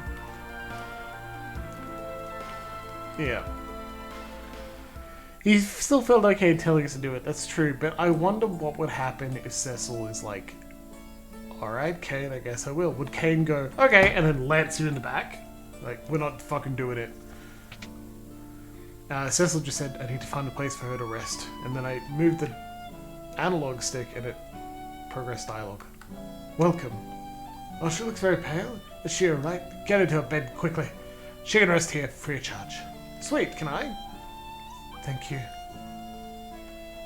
Yeah. He still felt okay telling us to do it, that's true, but I wonder what would happen if Cecil is like, alright, Kane, I guess I will. Would Kane go, okay, and then lance you in the back? Like, we're not fucking doing it. Cecil just said, I need to find a place for her to rest. And then I moved the analog stick and it progressed dialogue. Welcome. Oh, she looks very pale. Is she alright? Get her to her bed quickly. She can rest here free of charge. Sweet, can I? Thank you.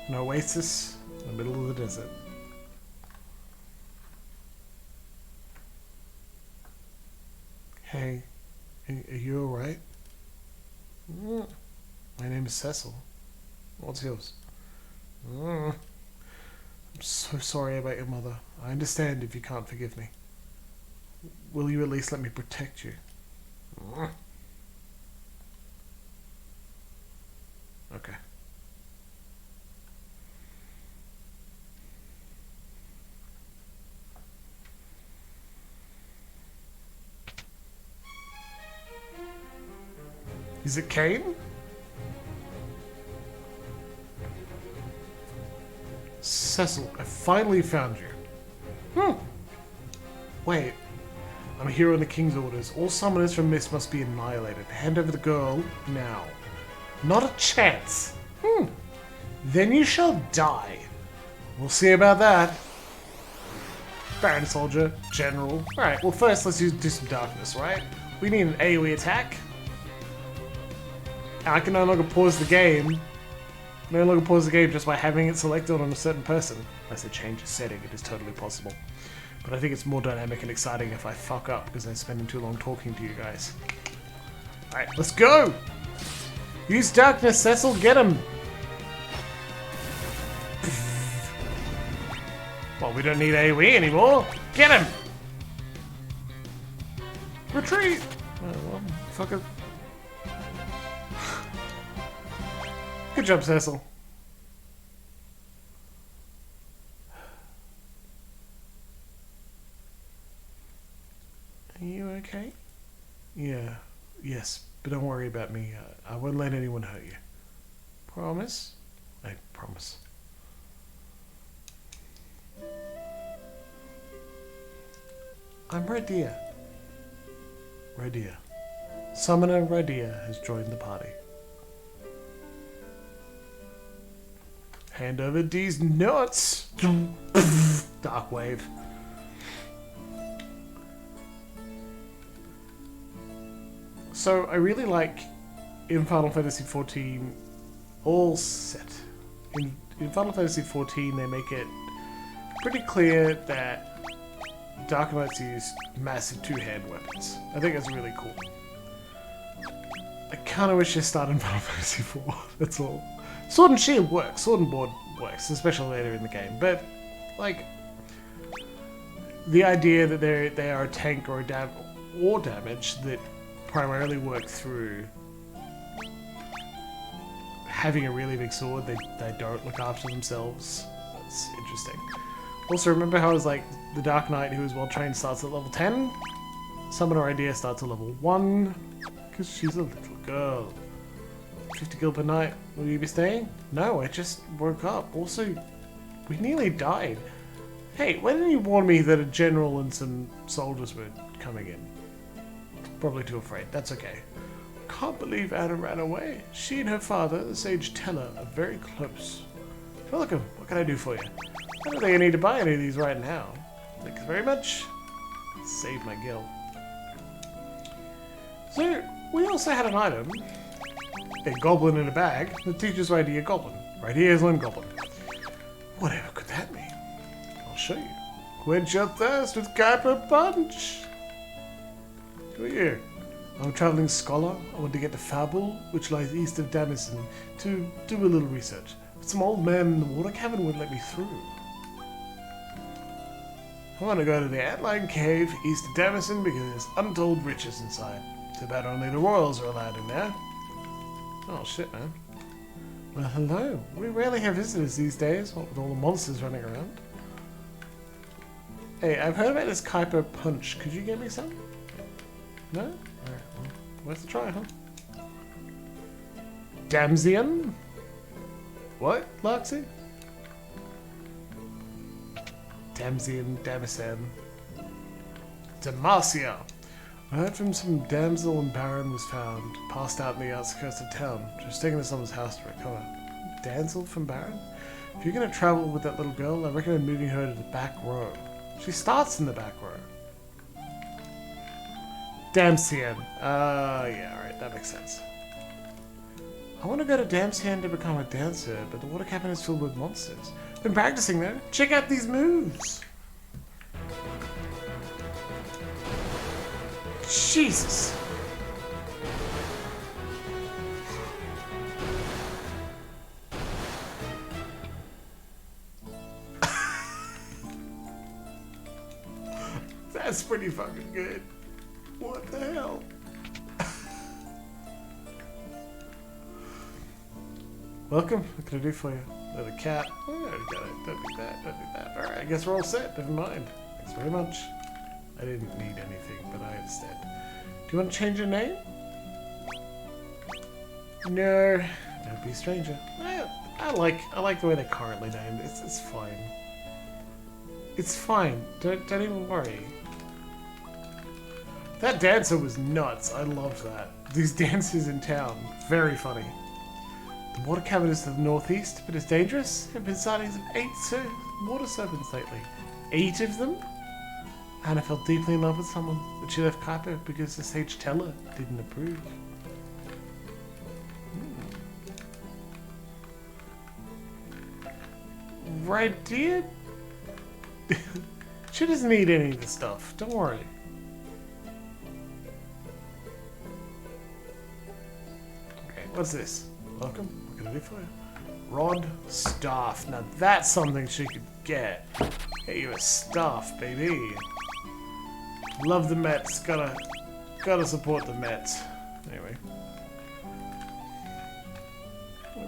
An oasis in the middle of the desert. Hey, are you alright? My name is Cecil. What's yours? I'm so sorry about your mother. I understand if you can't forgive me. Will you at least let me protect you? Okay. Is it Kane? Cecil, I finally found you. Wait. I'm a hero in the King's orders. All summoners from Mist must be annihilated. Hand over the girl now. Not a chance. Then you shall die. We'll see about that. Baron Soldier, General. Alright, well first let's do some darkness, right? We need an AoE attack. I can no longer pause the game. No longer pause the game just by having it selected on a certain person. Unless I change the setting, it is totally possible. But I think it's more dynamic and exciting if I fuck up because I'm spending too long talking to you guys. Alright, let's go! Use darkness, Cecil, get him! Well, we don't need AoE anymore. Get him! Retreat! Oh, well, fuck it. Good job, Cecil. Are you okay? Yeah. Yes, but don't worry about me. I won't let anyone hurt you. Promise? I promise. I'm Radia. Radia. Summoner Radia has joined the party. Hand over these nuts! Dark wave. So I really like in Final Fantasy XIV all set. In Final Fantasy XIV they make it pretty clear that Dark Knights use massive two-hand weapons. I think that's really cool. I kind of wish I started Final Fantasy 4. That's all. Sword and Shield works. Sword and Board works, especially later in the game. But, like, the idea that they are a tank or damage that primarily work through having a really big sword, they don't look after themselves. That's interesting. Also, remember how I was like, the Dark Knight who is well trained starts at level 10? Summoner idea starts at level 1, because she's a little girl. 50 gil per night, will you be staying? No, I just woke up. Also, we nearly died. Hey, why didn't you warn me that a general and some soldiers were coming in? Probably too afraid, that's okay. Can't believe Anna ran away. She and her father, the sage Teller, are very close. Welcome, what can I do for you? I don't think I need to buy any of these right now. Thanks very much. Save my gil. So, we also had an item. A goblin in a bag that teaches right here goblin. Right here is one goblin. Whatever could that mean? I'll show you. Quench your thirst with Kuiper Punch. Who are you? I'm a travelling scholar. I want to get to Fabul, which lies east of Damison, to do a little research. But some old man in the water cavern wouldn't let me through. I want to go to the Antline Cave east of Damison because there's untold riches inside. Too bad only the royals are allowed in there. Oh shit, man. Well, hello. We rarely have visitors these days, what with all the monsters running around. Hey, I've heard about this Kuiper Punch. Could you get me some? No? Alright, well, worth a try, huh? Damsian? What, Larksy? Damsian, Damisen. Demacia. I heard from some damsel and baron was found, passed out in the outskirts of town. Just taking to someone's house to recover. Damsel from baron? If you're going to travel with that little girl, I recommend moving her to the back row. She starts in the back row. Damsian. Yeah, alright, that makes sense. I want to go to Damsian to become a dancer, but the water cabin is filled with monsters. Been practicing though. Check out these moves. Jesus. That's pretty fucking good. What the hell? Welcome. What can I do for you? Another cat. Oh, I already got it. Don't do that. Don't do that. Alright, I guess we're all set. Never mind. Thanks very much. I didn't need anything, but I understand. Do you want to change your name? No. Don't be a stranger. I like the way they're currently named. It's fine. It's fine. Don't even worry. That dancer was nuts. I loved that. These dancers in town. Very funny. The water cavern is to the northeast, but it's dangerous. There have been sightings of 8 water serpents lately. 8 of them? Anna fell deeply in love with someone, but she left Kuiper because the sage Teller didn't approve. Right, dear? She doesn't need any of the stuff. Don't worry. Okay, what's this? Welcome. What can I do for you? Rod, staff. Now that's something she could get. Get you a staff, baby. Love the Mets. Gotta support the Mets. Anyway.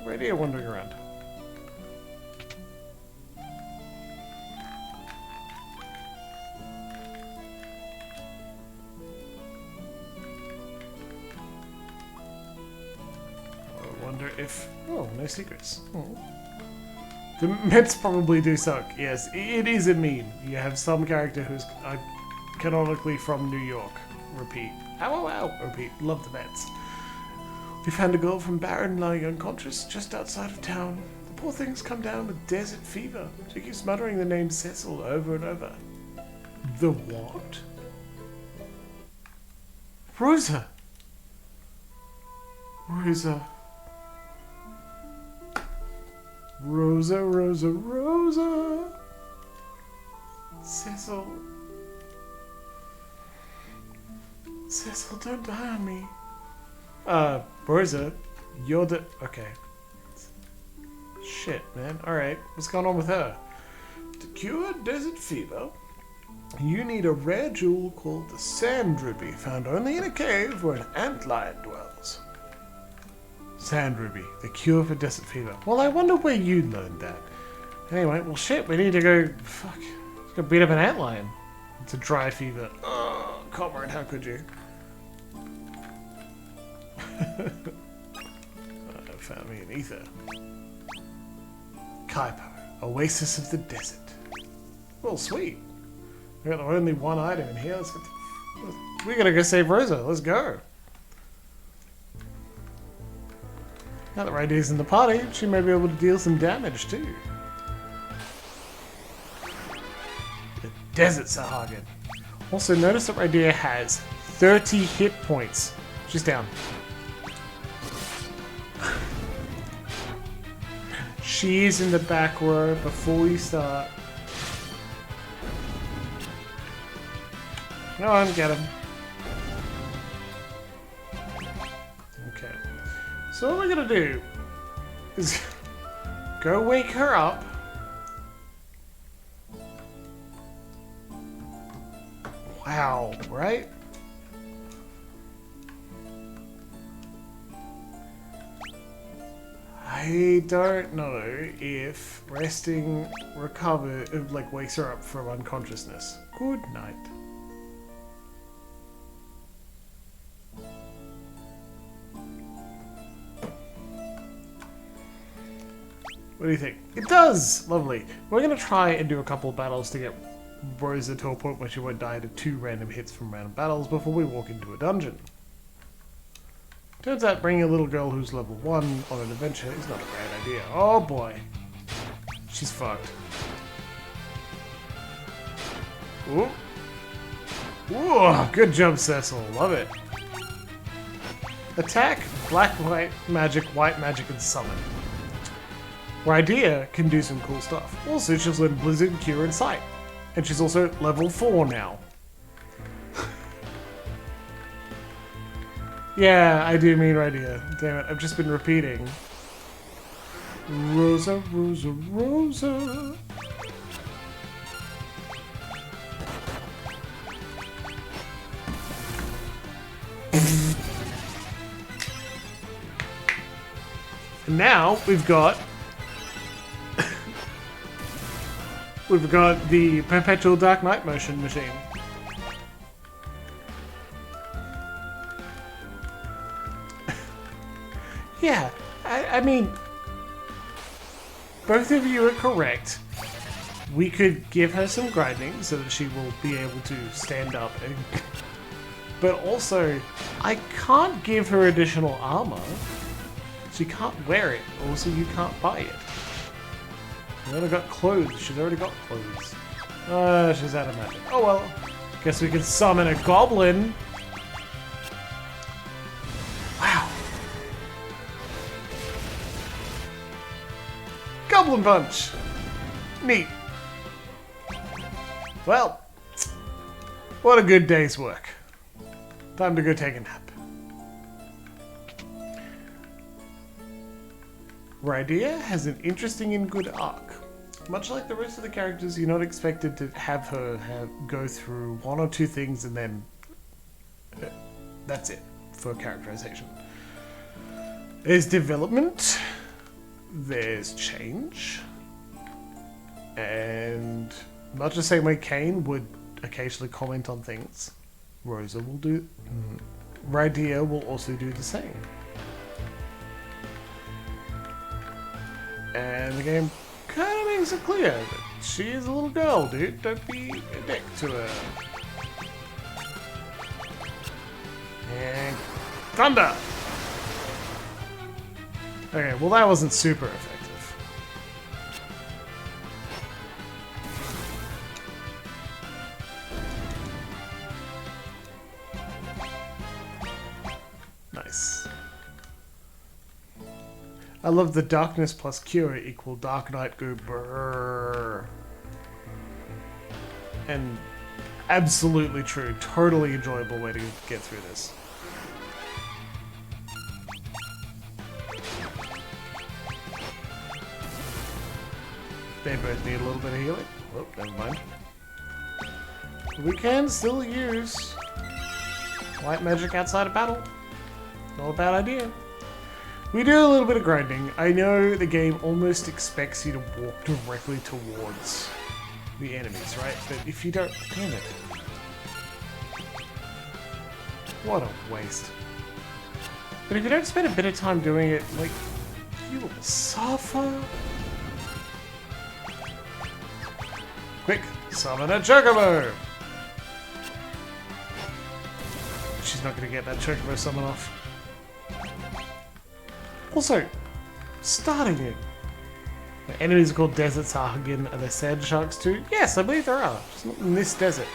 Right here wandering around. I wonder if... Oh, no secrets. Oh. The Mets probably do suck. Yes, it is a meme. You have some character who's canonically from New York. Repeat. Ow, ow, ow. Repeat. Love the Mets. We found a girl from Baron lying unconscious just outside of town. The poor thing's come down with desert fever. She keeps muttering the name Cecil over and over. The what? Rosa! Rosa. Rosa, Rosa, Rosa. Cecil. Cecil, don't die on me. Rosa, you're the... Okay. Shit, man. Alright, what's going on with her? To cure desert fever, you need a rare jewel called the Sand Ruby, found only in a cave where an antlion dwells. Sand Ruby, the cure for desert fever. Well, I wonder where you learned that. Anyway, well shit, we need to go... Fuck. Let's go beat up an antlion. It's a dry fever. Oh, Comrade, how could you? Found me an ether. Kaipo, Oasis of the Desert. Well, sweet. We got only one item in here. We're gonna go save Rosa. Let's go. Now that Raidea's in the party, she may be able to deal some damage too. The Desert Sahagin. Also, notice that Raidea has 30 hit points. She's down. She's in the back row before we start. Come on, get him. Okay. So what we're gonna do is go wake her up. Wow, right? I don't know if resting wakes her up from unconsciousness. Good night. What do you think? It does! Lovely. We're going to try and do a couple of battles to get Rosa to a point where she won't die to 2 random hits from random battles before we walk into a dungeon. Turns out bringing a little girl who's level 1 on an adventure is not a bad idea. Oh boy. She's fucked. Ooh. Ooh, good jump, Cecil. Love it. Attack, black, white magic, and summon. Raidea can do some cool stuff. Also, she's learned Blizzard, Cure, and Sight. And she's also level 4 now. Yeah, I do mean Raidea. Damn it, I've just been repeating. Rosa, Rosa, Rosa. And now we've got the perpetual Dark Knight motion machine. Yeah, I mean, both of you are correct. We could give her some grinding so that she will be able to stand up. But also, I can't give her additional armor. She can't wear it. Also, you can't buy it. She's already got clothes. She's already got clothes. She's out of magic. Oh well. Guess we can summon a goblin. Wow. Goblin punch. Neat. Well, what a good day's work. Time to go take a nap. Raidea has an interesting and good arc. Much like the rest of the characters, you're not expected to have her go through 1 or 2 things and then that's it for characterization. There's development, there's change, and much the same way Kane would occasionally comment on things, Rosa will do. Raidea will also do the same. And the game kind of makes it clear that she is a little girl, dude. Don't be a dick to her. And thunder! Okay, well that wasn't super effective. Nice. I love the darkness plus cure equal Dark Knight go brrrr. And absolutely true. Totally enjoyable way to get through this. They both need a little bit of healing. Oh, never mind. We can still use white magic outside of battle. Not a bad idea. We do a little bit of grinding. I know the game almost expects you to walk directly towards the enemies, right? But if you don't... Damn it. What a waste. But if you don't spend a bit of time doing it, like, you will suffer. Quick, summon a chocobo! She's not going to get that chocobo summon off. Also, starting it. The enemies are called Desert Sahagin. Are there sand sharks too? Yes, I believe there are. Just not in this desert.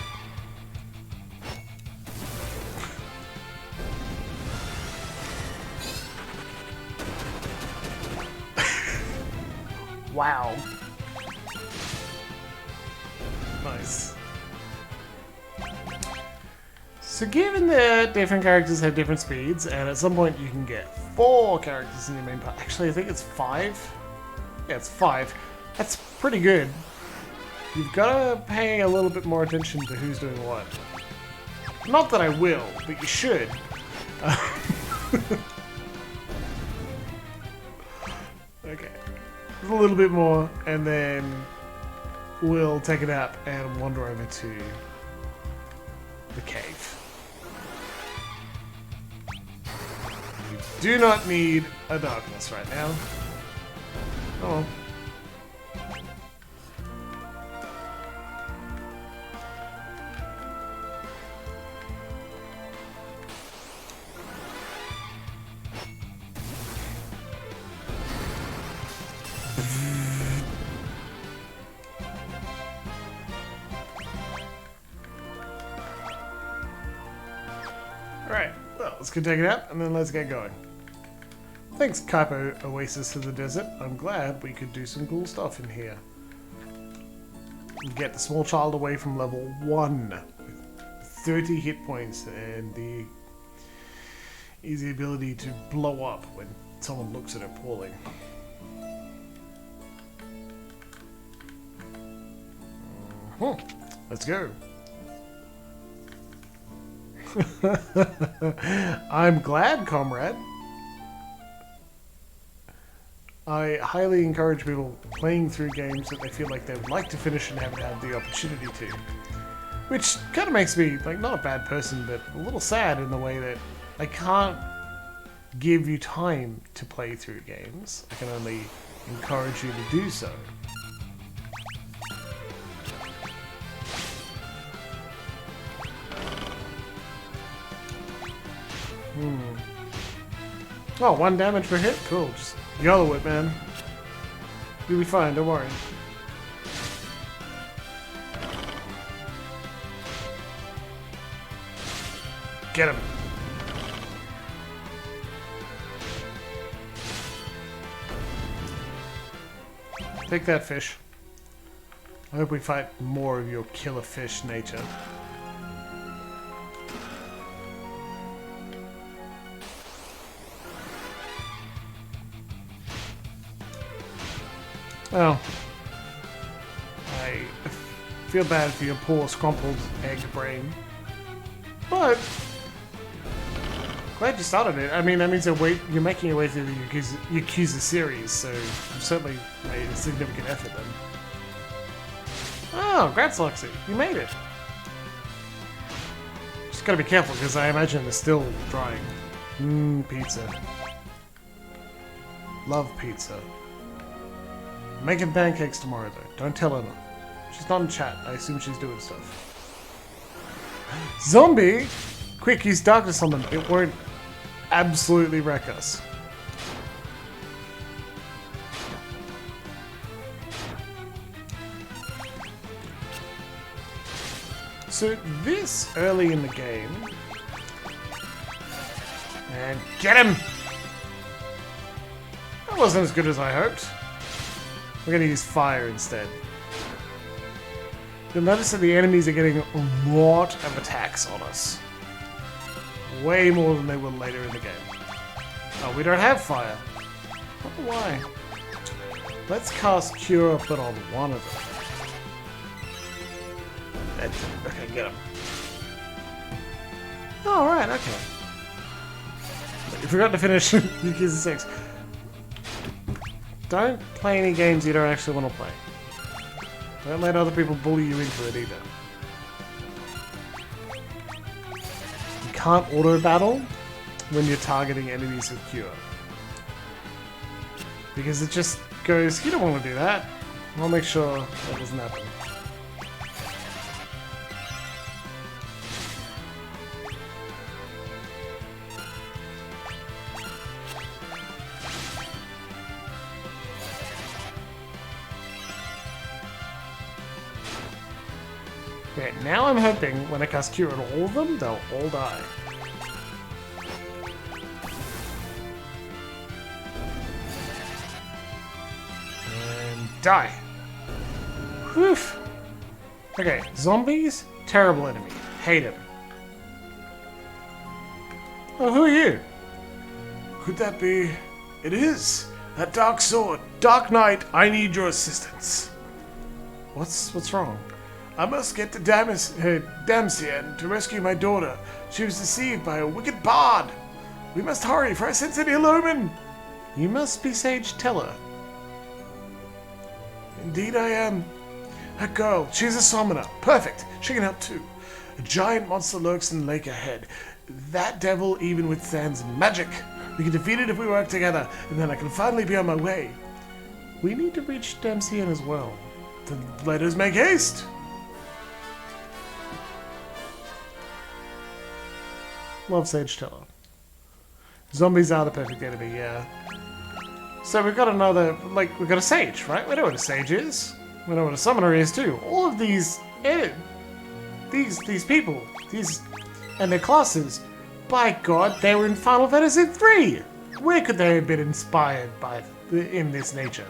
Wow. Nice. So given that different characters have different speeds, and at some point you can get 4 characters in your main part. Actually, I think it's 5. Yeah, it's 5. That's pretty good. You've got to pay a little bit more attention to who's doing what. Not that I will, but you should. Okay. A little bit more, and then we'll take it out and wander over to the cave. We do not need a darkness right now. Oh. Alright, well, let's go take it out and then let's get going. Thanks, Kaipo Oasis of the Desert. I'm glad we could do some cool stuff in here. Get the small child away from level 1 with 30 hit points and the easy ability to blow up when someone looks at her poorly. Let's go. I'm glad, comrade. I highly encourage people playing through games that they feel like they would like to finish and haven't had the opportunity to. Which kind of makes me, like, not a bad person, but a little sad in the way that I can't give you time to play through games. I can only encourage you to do so. Oh, 1 damage per hit? Cool. Just yellow it, man. You'll be fine, don't worry. Get him. Take that, fish. I hope we fight more of your killer fish nature. Well, I feel bad for your poor scrumpled egg brain, but glad you started it. I mean, that means you're making your way through the Yakuza series, so you've certainly made a significant effort then. Oh, congrats, Loxy. You made it. Just gotta be careful, because I imagine they're still drying. Pizza. Love pizza. Making pancakes tomorrow, though. Don't tell her. She's not in chat. I assume she's doing stuff. Zombie! Quick, use darkness on them. It won't absolutely wreck us. So this early in the game... And get him! That wasn't as good as I hoped. We're gonna use fire instead. You'll notice that the enemies are getting a lot of attacks on us. Way more than they will later in the game. Oh, we don't have fire. I don't know why. Let's cast Cure, but on one of them. Okay, get him. Oh, right, okay. You forgot to finish Yuki's 6. Don't play any games you don't actually want to play. Don't let other people bully you into it either. You can't auto-battle when you're targeting enemies with Cure. Because it just goes, you don't want to do that. I'll make sure that doesn't happen. Okay, now I'm hoping when I cast Cure on all of them, they'll all die. And die. Whew. Okay, zombies, terrible enemy. Hate him. Oh, who are you? Could that be... It is! That dark sword! Dark Knight, I need your assistance. What's wrong? I must get to Damsian to rescue my daughter. She was deceived by a wicked bard. We must hurry, for I sense an ill omen. You must be Sage Teller. Indeed I am. That girl, she's a summoner. Perfect. She can help too. A giant monster lurks in the lake ahead. That devil even withstands magic. We can defeat it if we work together, and then I can finally be on my way. We need to reach Damsian as well. Then let us make haste. Love Sage Teller. Zombies are the perfect enemy, yeah. So we've got another, we've got a sage, right? We know what a sage is. We know what a summoner is too. All of these people, and their classes, by God, they were in Final Fantasy III. Where could they have been inspired by in this nature?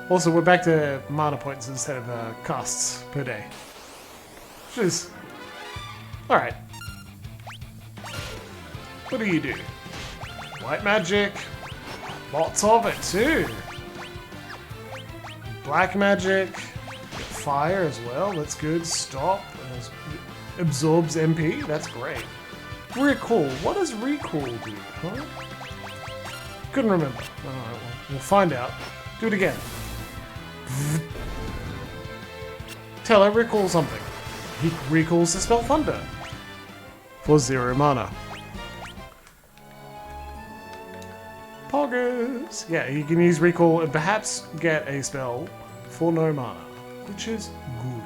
Also, we're back to mana points instead of casts per day. Which is all right. What do you do? White magic. Lots of it too. Black magic. Fire as well. That's good. Stop. Absorbs MP. That's great. Recall. What does recall do? Huh? Couldn't remember. Alright, well, we'll find out. Do it again. Tell her recall something. He recalls the spell Thunder. For 0 mana. Poggers! Yeah, you can use recall and perhaps get a spell for no mana, which is good.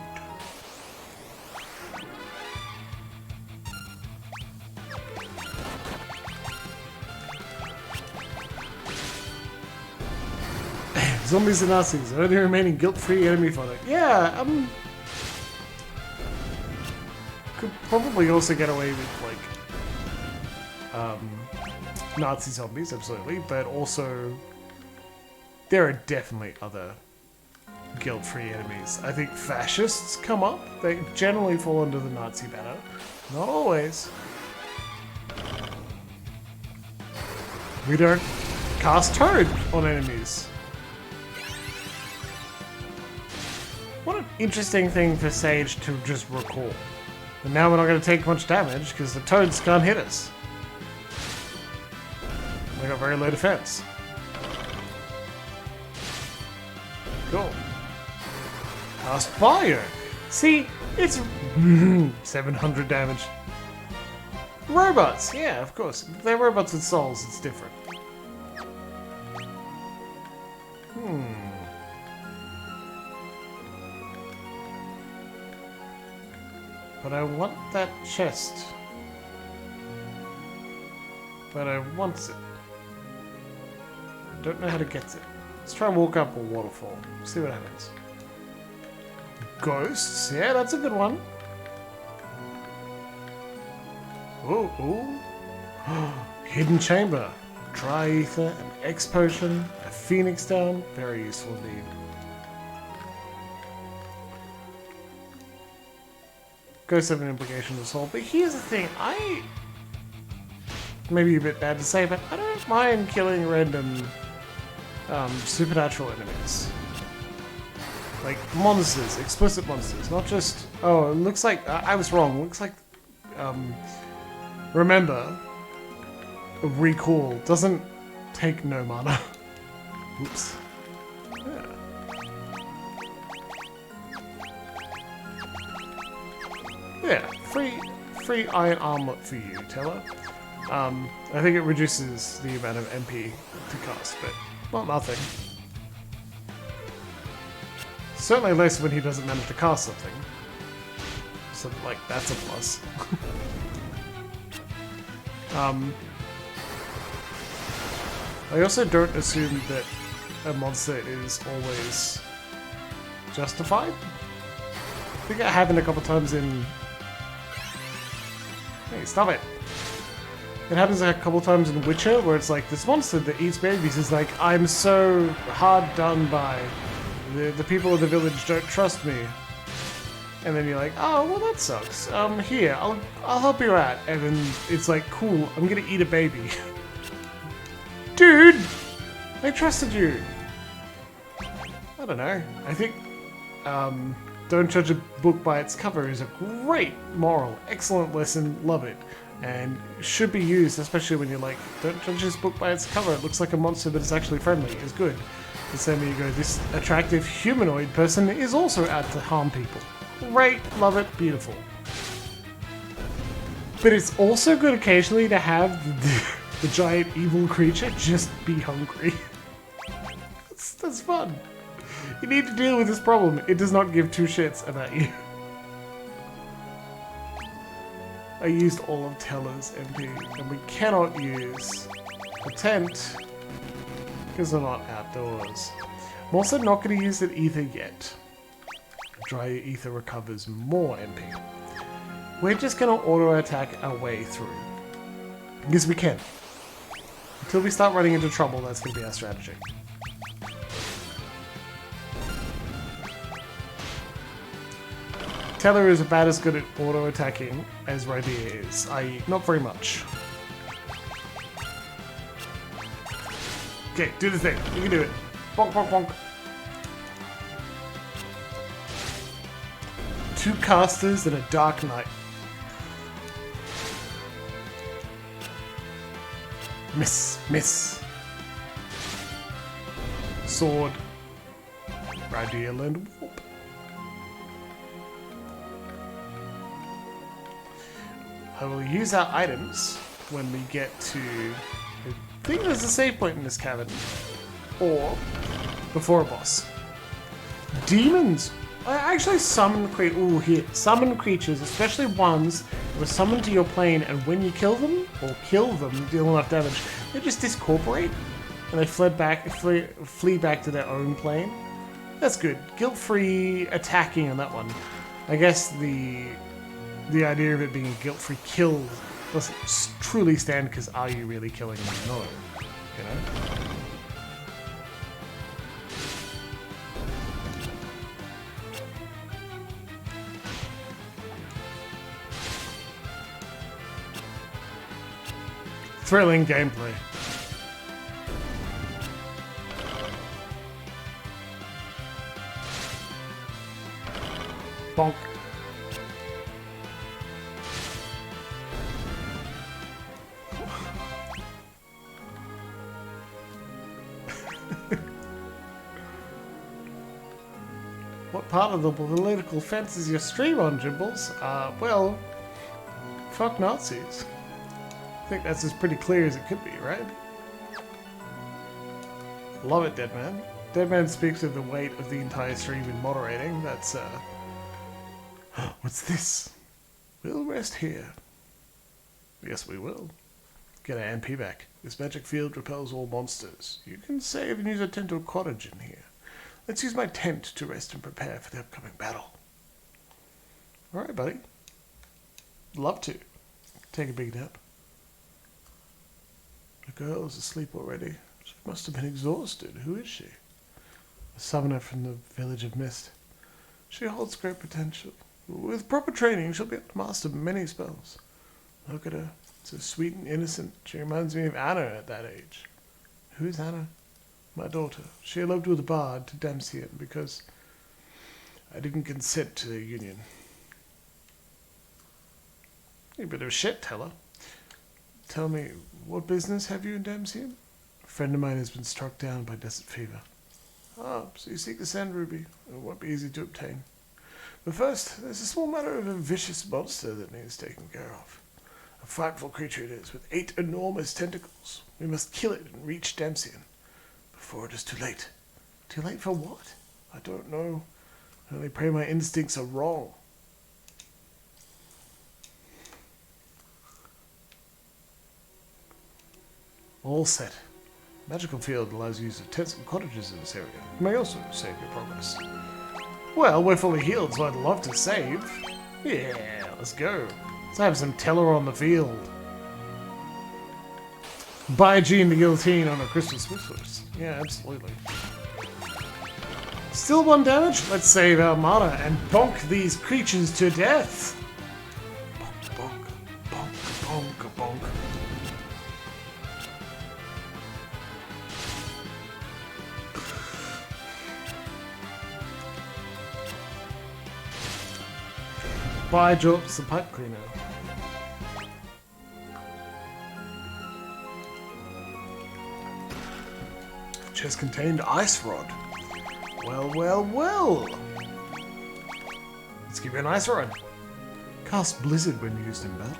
Zombies and Nazis, only remaining guilt-free enemy fodder. Yeah, could probably also get away with Nazi zombies, absolutely, but also there are definitely other guilt-free enemies. I think fascists come up. They generally fall under the Nazi banner. Not always. We don't cast Toad on enemies. What an interesting thing for Sage to just recall. And now we're not going to take much damage because the Toads can't hit us. They got very low defense. Cool. Cast Fire! See, it's 700 damage. Robots! Yeah, of course. If they're robots with souls, it's different. But I want that chest. But I want it. Don't know how to get it. Let's try and walk up a waterfall. See what happens. Ghosts? Yeah, that's a good one. Oh. Hidden chamber. Dry ether, an X potion, a phoenix down. Very useful indeed. ghosts have an implication as well. But here's the thing, maybe a bit bad to say, but I don't mind killing random supernatural enemies. Like monsters, explicit monsters, not just... Oh, it looks like... I was wrong. It looks like... remember, recall doesn't take no mana. Oops. Yeah. Yeah, free iron armlet for you, Teller. I think it reduces the amount of MP to cast, but not nothing. Certainly less when he doesn't manage to cast something. So, like, that's a plus. I also don't assume that a monster is always justified. I think it happened a couple times in... Hey, stop it! It happens a couple times in Witcher, where it's like, this monster that eats babies is like, I'm so hard done by. The people of the village don't trust me. And then you're like, oh, well that sucks. Here, I'll help you out. And then it's like, cool, I'm gonna eat a baby. Dude! I trusted you! I don't know. I think, don't judge a book by its cover is a great moral, excellent lesson, love it. And should be used, especially when you're like, don't judge this book by its cover, it looks like a monster but it's actually friendly, is good. The same way you go, this attractive humanoid person is also out to harm people. Great, love it, beautiful. But it's also good occasionally to have the giant evil creature just be hungry. That's fun. You need to deal with this problem. It does not give two shits about you. I used all of Teller's MP, and we cannot use the tent because they're not outdoors. I'm also not going to use the ether yet. Dry ether recovers more MP. We're just going to auto attack our way through. Because we can. Until we start running into trouble, that's going to be our strategy. Teller is about as good at auto-attacking as Radier is, i.e. not very much. Okay, do the thing. You can do it. Bonk, bonk, bonk. 2 casters and a Dark Knight. Miss, miss. Sword. Radier learned warp. I will use our items when we get to... I think there's a save point in this cavern. Or before a boss. Demons! I actually summon summon creatures, especially ones that were summoned to your plane, and when you kill them, deal enough damage, they just discorporate and they flee back to their own plane. That's good. Guilt-free attacking on that one. I guess the idea of it being a guilt-free kill doesn't truly stand, because are you really killing them? No. You know? Thrilling gameplay. Bonk. What part of the political fence is your stream on, Jimbles? Well, fuck Nazis. I think that's as pretty clear as it could be, right? Love it, Deadman. Deadman speaks of the weight of the entire stream in moderating. That's, what's this? We'll rest here. Yes, we will. Get our MP back. This magic field repels all monsters. You can save and use a tent or cottage in here. Let's use my tent to rest and prepare for the upcoming battle. Alright, buddy. Love to. Take a big nap. The girl is asleep already. She must have been exhausted. Who is she? A summoner from the village of Mist. She holds great potential. With proper training, she'll be able to master many spells. Look at her. So sweet and innocent. She reminds me of Anna at that age. Who's Anna? My daughter. She eloped with a bard to Damsian because I didn't consent to their union. You bit of shit, tell her. Tell me, what business have you in Damsian? A friend of mine has been struck down by desert fever. Ah, so you seek the sand ruby. It won't be easy to obtain. But first, there's a small matter of a vicious monster that needs taken care of. A frightful creature it is, with 8 enormous tentacles. We must kill it and reach Damsian before it is too late. Too late for what? I don't know. I only pray my instincts are wrong. All set. Magical field allows use of tents and cottages in this area. It may also save your progress. Well, we're fully healed, so I'd love to save. Yeah, let's go. Let's have some teller on the field. Buy Jean the Guillotine on a crystal Swiftfoot. Yeah, absolutely. Still 1 damage? Let's save our mana and bonk these creatures to death. Bonk, bonk, bonk, bonk, bonk. Buy drops the pipe cleaner. Chest contained ice rod. Well, well, well. Let's give you an ice rod. Cast blizzard when used in battle.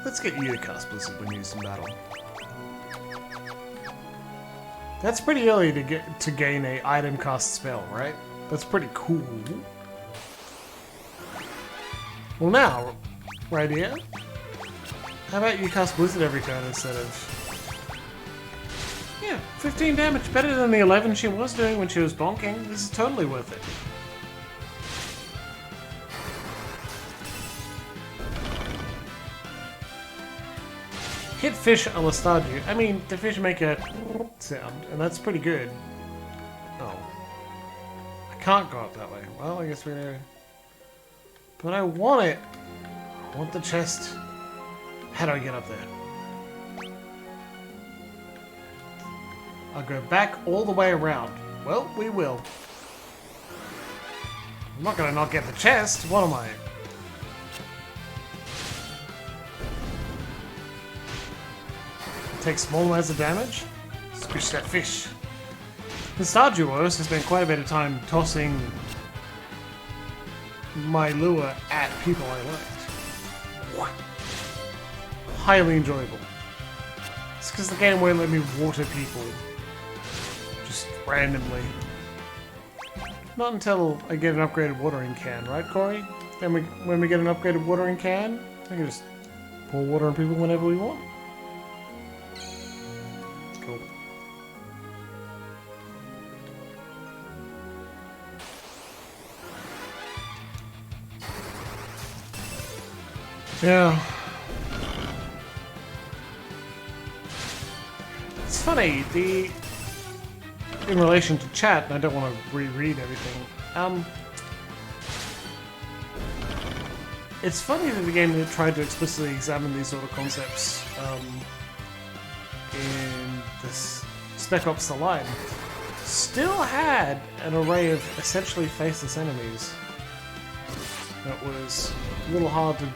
Let's get you to cast blizzard when used in battle. That's pretty early to gain a item cost spell, right? That's pretty cool. Well now, right here, how about you cast Blizzard every turn instead of... Yeah, 15 damage, better than the 11 she was doing when she was bonking. This is totally worth it. Hit fish a la Stardew. I mean, the fish make a sound, and that's pretty good. Oh. I can't go up that way. Well, I guess we're gonna... But I want it! I want the chest. How do I get up there? I'll go back all the way around. Well, we will. I'm not gonna not get the chest. What am I? Take small amounts of damage. Squish that fish. The Stardew has spent quite a bit of time tossing my lure at people I liked. Highly enjoyable. It's because the game won't let me water people. Just randomly. Not until I get an upgraded watering can, right, Corey? Then when we get an upgraded watering can, I can just pour water on people whenever we want. Cool. Yeah. It's funny, in relation to chat, and I don't want to reread everything, it's funny that the game tried to explicitly examine these sort of concepts in this Spec Ops: The Line. Still had an array of essentially faceless enemies that was a little hard to...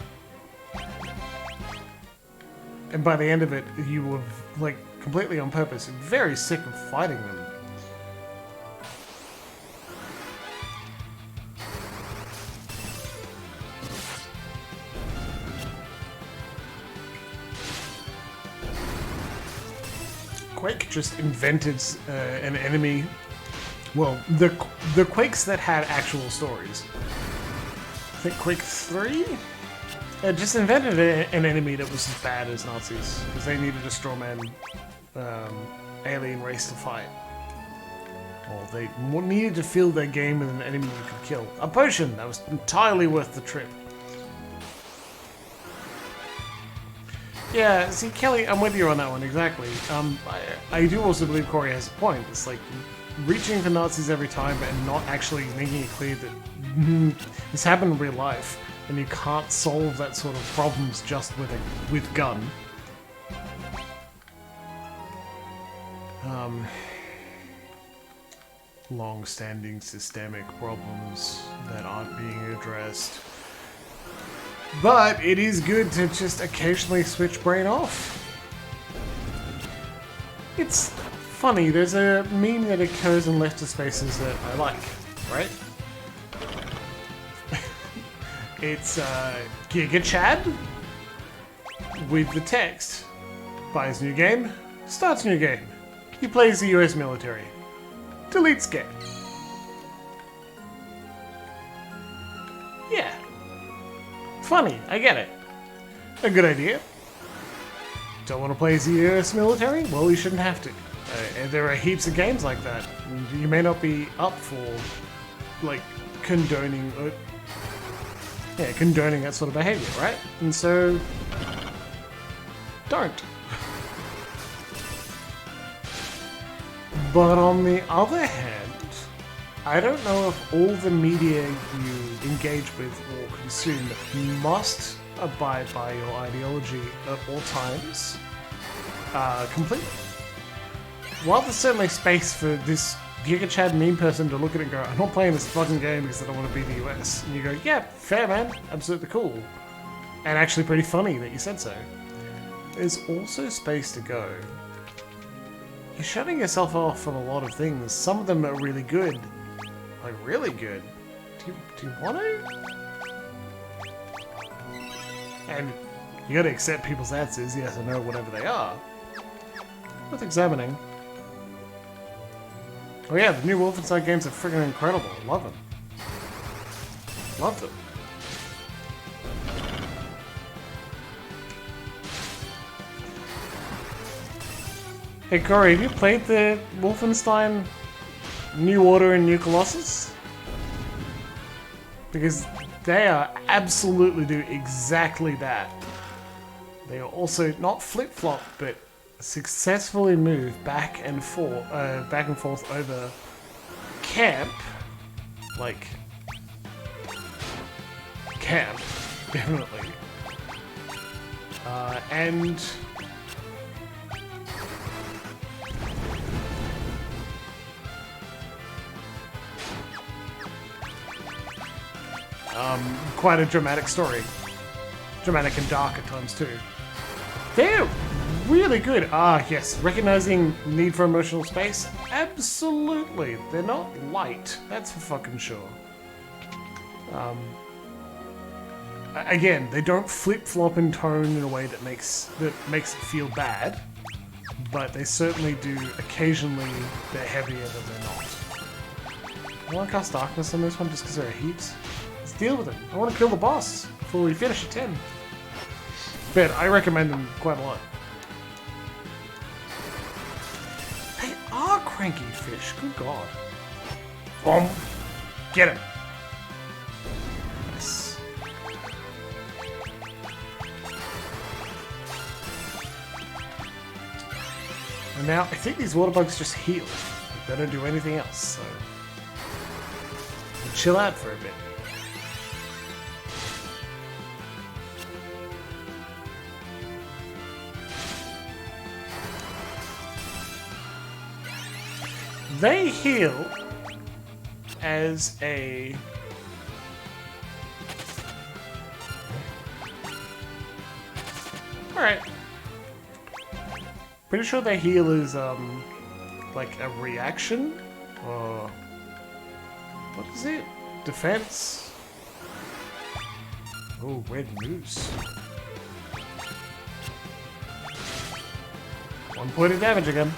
And by the end of it, you were, like, completely on purpose, very sick of fighting them. Quake just invented an enemy. Well, the Quakes that had actual stories. I think Quake 3? It just invented an enemy that was as bad as Nazis, because they needed a strawman alien race to fight. Or they needed to fill their game with an enemy you could kill. A potion! That was entirely worth the trip. Yeah, see, Kelly, I'm with you on that one, exactly. I do also believe Corey has a point. It's like, reaching for Nazis every time and not actually making it clear that this happened in real life, and you can't solve that sort of problems just with gun. Long-standing systemic problems that aren't being addressed. But it is good to just occasionally switch brain off. It's funny, there's a meme that occurs in leftist spaces that I like, right? It's Giga Chad with the text. Buys new game, starts new game. He plays the US military. Deletes game. Yeah. Funny, I get it. A good idea. Don't want to play as the US military? Well, you shouldn't have to. And there are heaps of games like that. And you may not be up for, like, condoning that sort of behavior, right? And so, don't. But on the other hand, I don't know if all the media you engage with or consume must abide by your ideology at all times completely. While there's certainly space for this Giga Chad meme person to look at it and go, I'm not playing this fucking game because I don't want to be the US. And you go, yeah, fair man, absolutely cool. And actually pretty funny that you said so. There's also space to go. You're shutting yourself off from a lot of things. Some of them are really good. Like, really good. Do you want to? And you gotta accept people's answers, yes or no, whatever they are. Worth examining. Oh yeah, the new Wolfenstein games are freaking incredible. Love them. Love them. Hey Corey, have you played the Wolfenstein New Order and New Colossus? Because they are absolutely do exactly that. They are also not flip-flop, but successfully move back and forth over camp, like camp, definitely, and quite a dramatic story. Dramatic and dark at times too. They're really good. Ah, yes. Recognizing need for emotional space? Absolutely. They're not light. That's for fucking sure. Again, they don't flip-flop in tone in a way that makes it feel bad, but they certainly do occasionally. They're heavier than they're not. I want to cast Darkness on this one just because there are heaps. Let's deal with it. I want to kill the boss before we finish at 10. But I recommend them quite a lot. They are cranky fish, good god. Boom! Get him! Yes. And now, I think these water bugs just heal. They don't do anything else, so... we'll chill out for a bit. They heal as a... Alright. Pretty sure they heal is, like a reaction? Or... what is it? Defense? Oh, red moose. 1 point of damage again.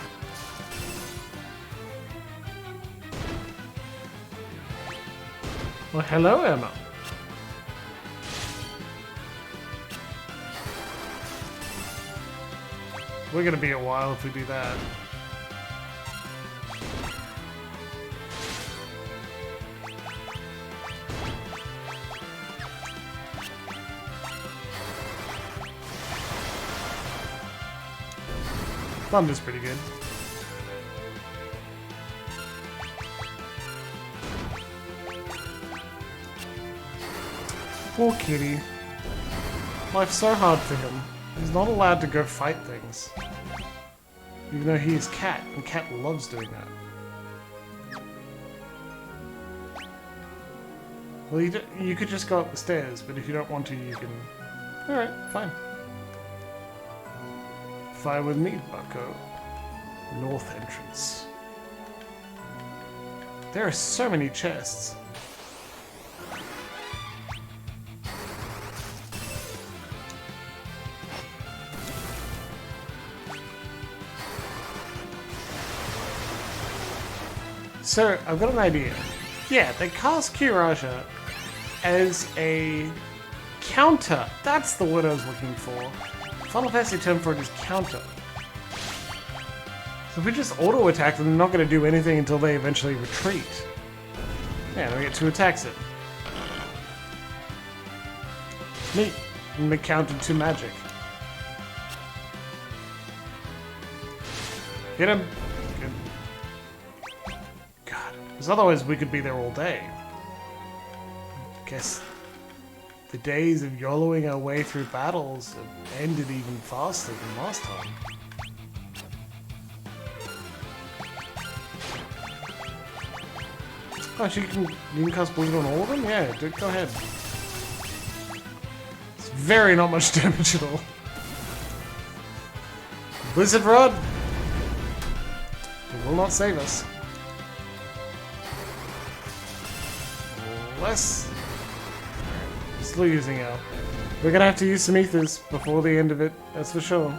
Well, hello, Emma. We're gonna be a while if we do that. Thunder's pretty good. Poor kitty. Life's so hard for him. He's not allowed to go fight things. Even though he is Cat, and Cat loves doing that. Well, you could just go up the stairs, but if you don't want to, you can... Alright, fine. Fine with me, bucko. North entrance. There are so many chests. So, I've got an idea. Yeah, they cast Kiraja as a counter. That's the word I was looking for. Final Fantasy term for it is counter. So if we just auto-attack them, they're not going to do anything until they eventually retreat. Yeah, then we get 2 attacks in. Neat. And they countered to magic. Get him! Good. God. Because otherwise we could be there all day. Guess the days of YOLOing our way through battles have ended even faster than last time. Oh, so you can cast Blizzard on all of them? Yeah, dude, go ahead. It's very not much damage at all. Blizzard Rod! It will not save us. Less. Still using out. We're gonna have to use some ethers before the end of it, that's for sure.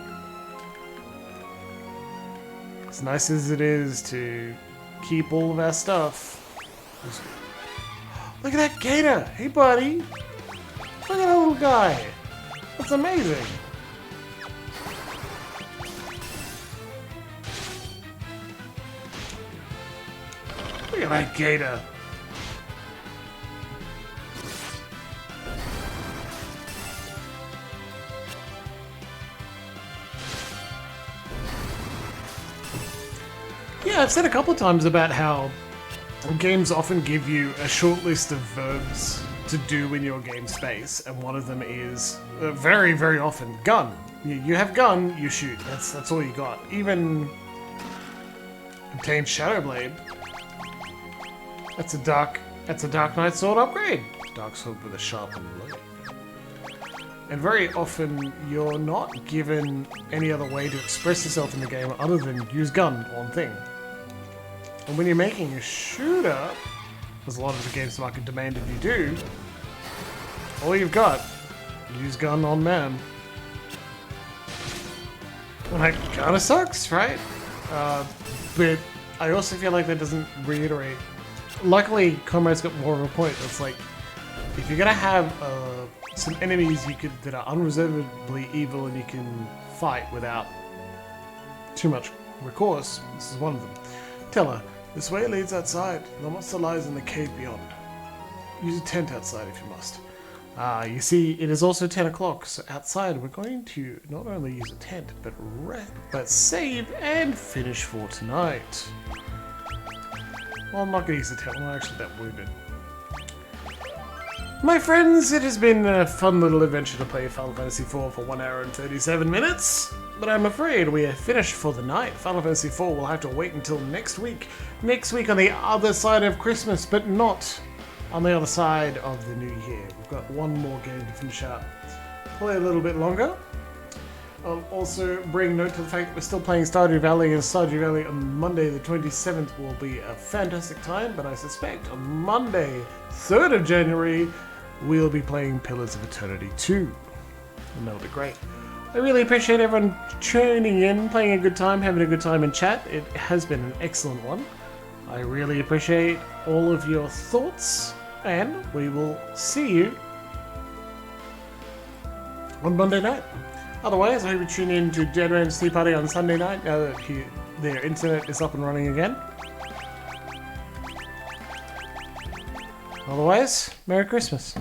As nice as it is to keep all of our stuff. Look at that gator! Hey buddy! Look at that little guy! That's amazing! Look at that gator! Yeah, I've said a couple of times about how games often give you a short list of verbs to do in your game space, and one of them is very, very often gun. You have gun, you shoot. That's all you got. Even obtain Shadowblade. That's a Dark Knight sword upgrade. Dark sword with a sharpened blade. And very often you're not given any other way to express yourself in the game other than use gun on thing. And when you're making a shooter, as a lot of the games market demanded you do, all you've got, use gun on man. Like, kinda sucks, right? But I also feel like that doesn't reiterate. Luckily, Comrade's got more of a point. It's like, if you're gonna have some enemies that are unreservedly evil and you can fight without too much recourse, this is one of them. Tell her, this way leads outside. The monster lies in the cave beyond. Use a tent outside if you must. You see, it is also 10 o'clock, so outside we're going to not only use a tent, but save and finish for tonight. Well, I'm not going to use the tent, I'm not actually that wounded. My friends, it has been a fun little adventure to play Final Fantasy IV for 1 hour and 37 minutes. But I'm afraid we are finished for the night. Final Fantasy IV will have to wait until next week. Next week on the other side of Christmas, but not on the other side of the new year. We've got one more game to finish out. Play a little bit longer. I'll also bring note to the fact that we're still playing Stardew Valley, and Stardew Valley on Monday the 27th will be a fantastic time, but I suspect on Monday, 3rd of January, we'll be playing Pillars of Eternity 2. And that'll be great. I really appreciate everyone tuning in, playing a good time, having a good time in chat. It has been an excellent one. I really appreciate all of your thoughts, and we will see you on Monday night. Otherwise, I hope you tune in to Dead Ran's Tea Party on Sunday night, now that their internet is up and running again. Otherwise, Merry Christmas.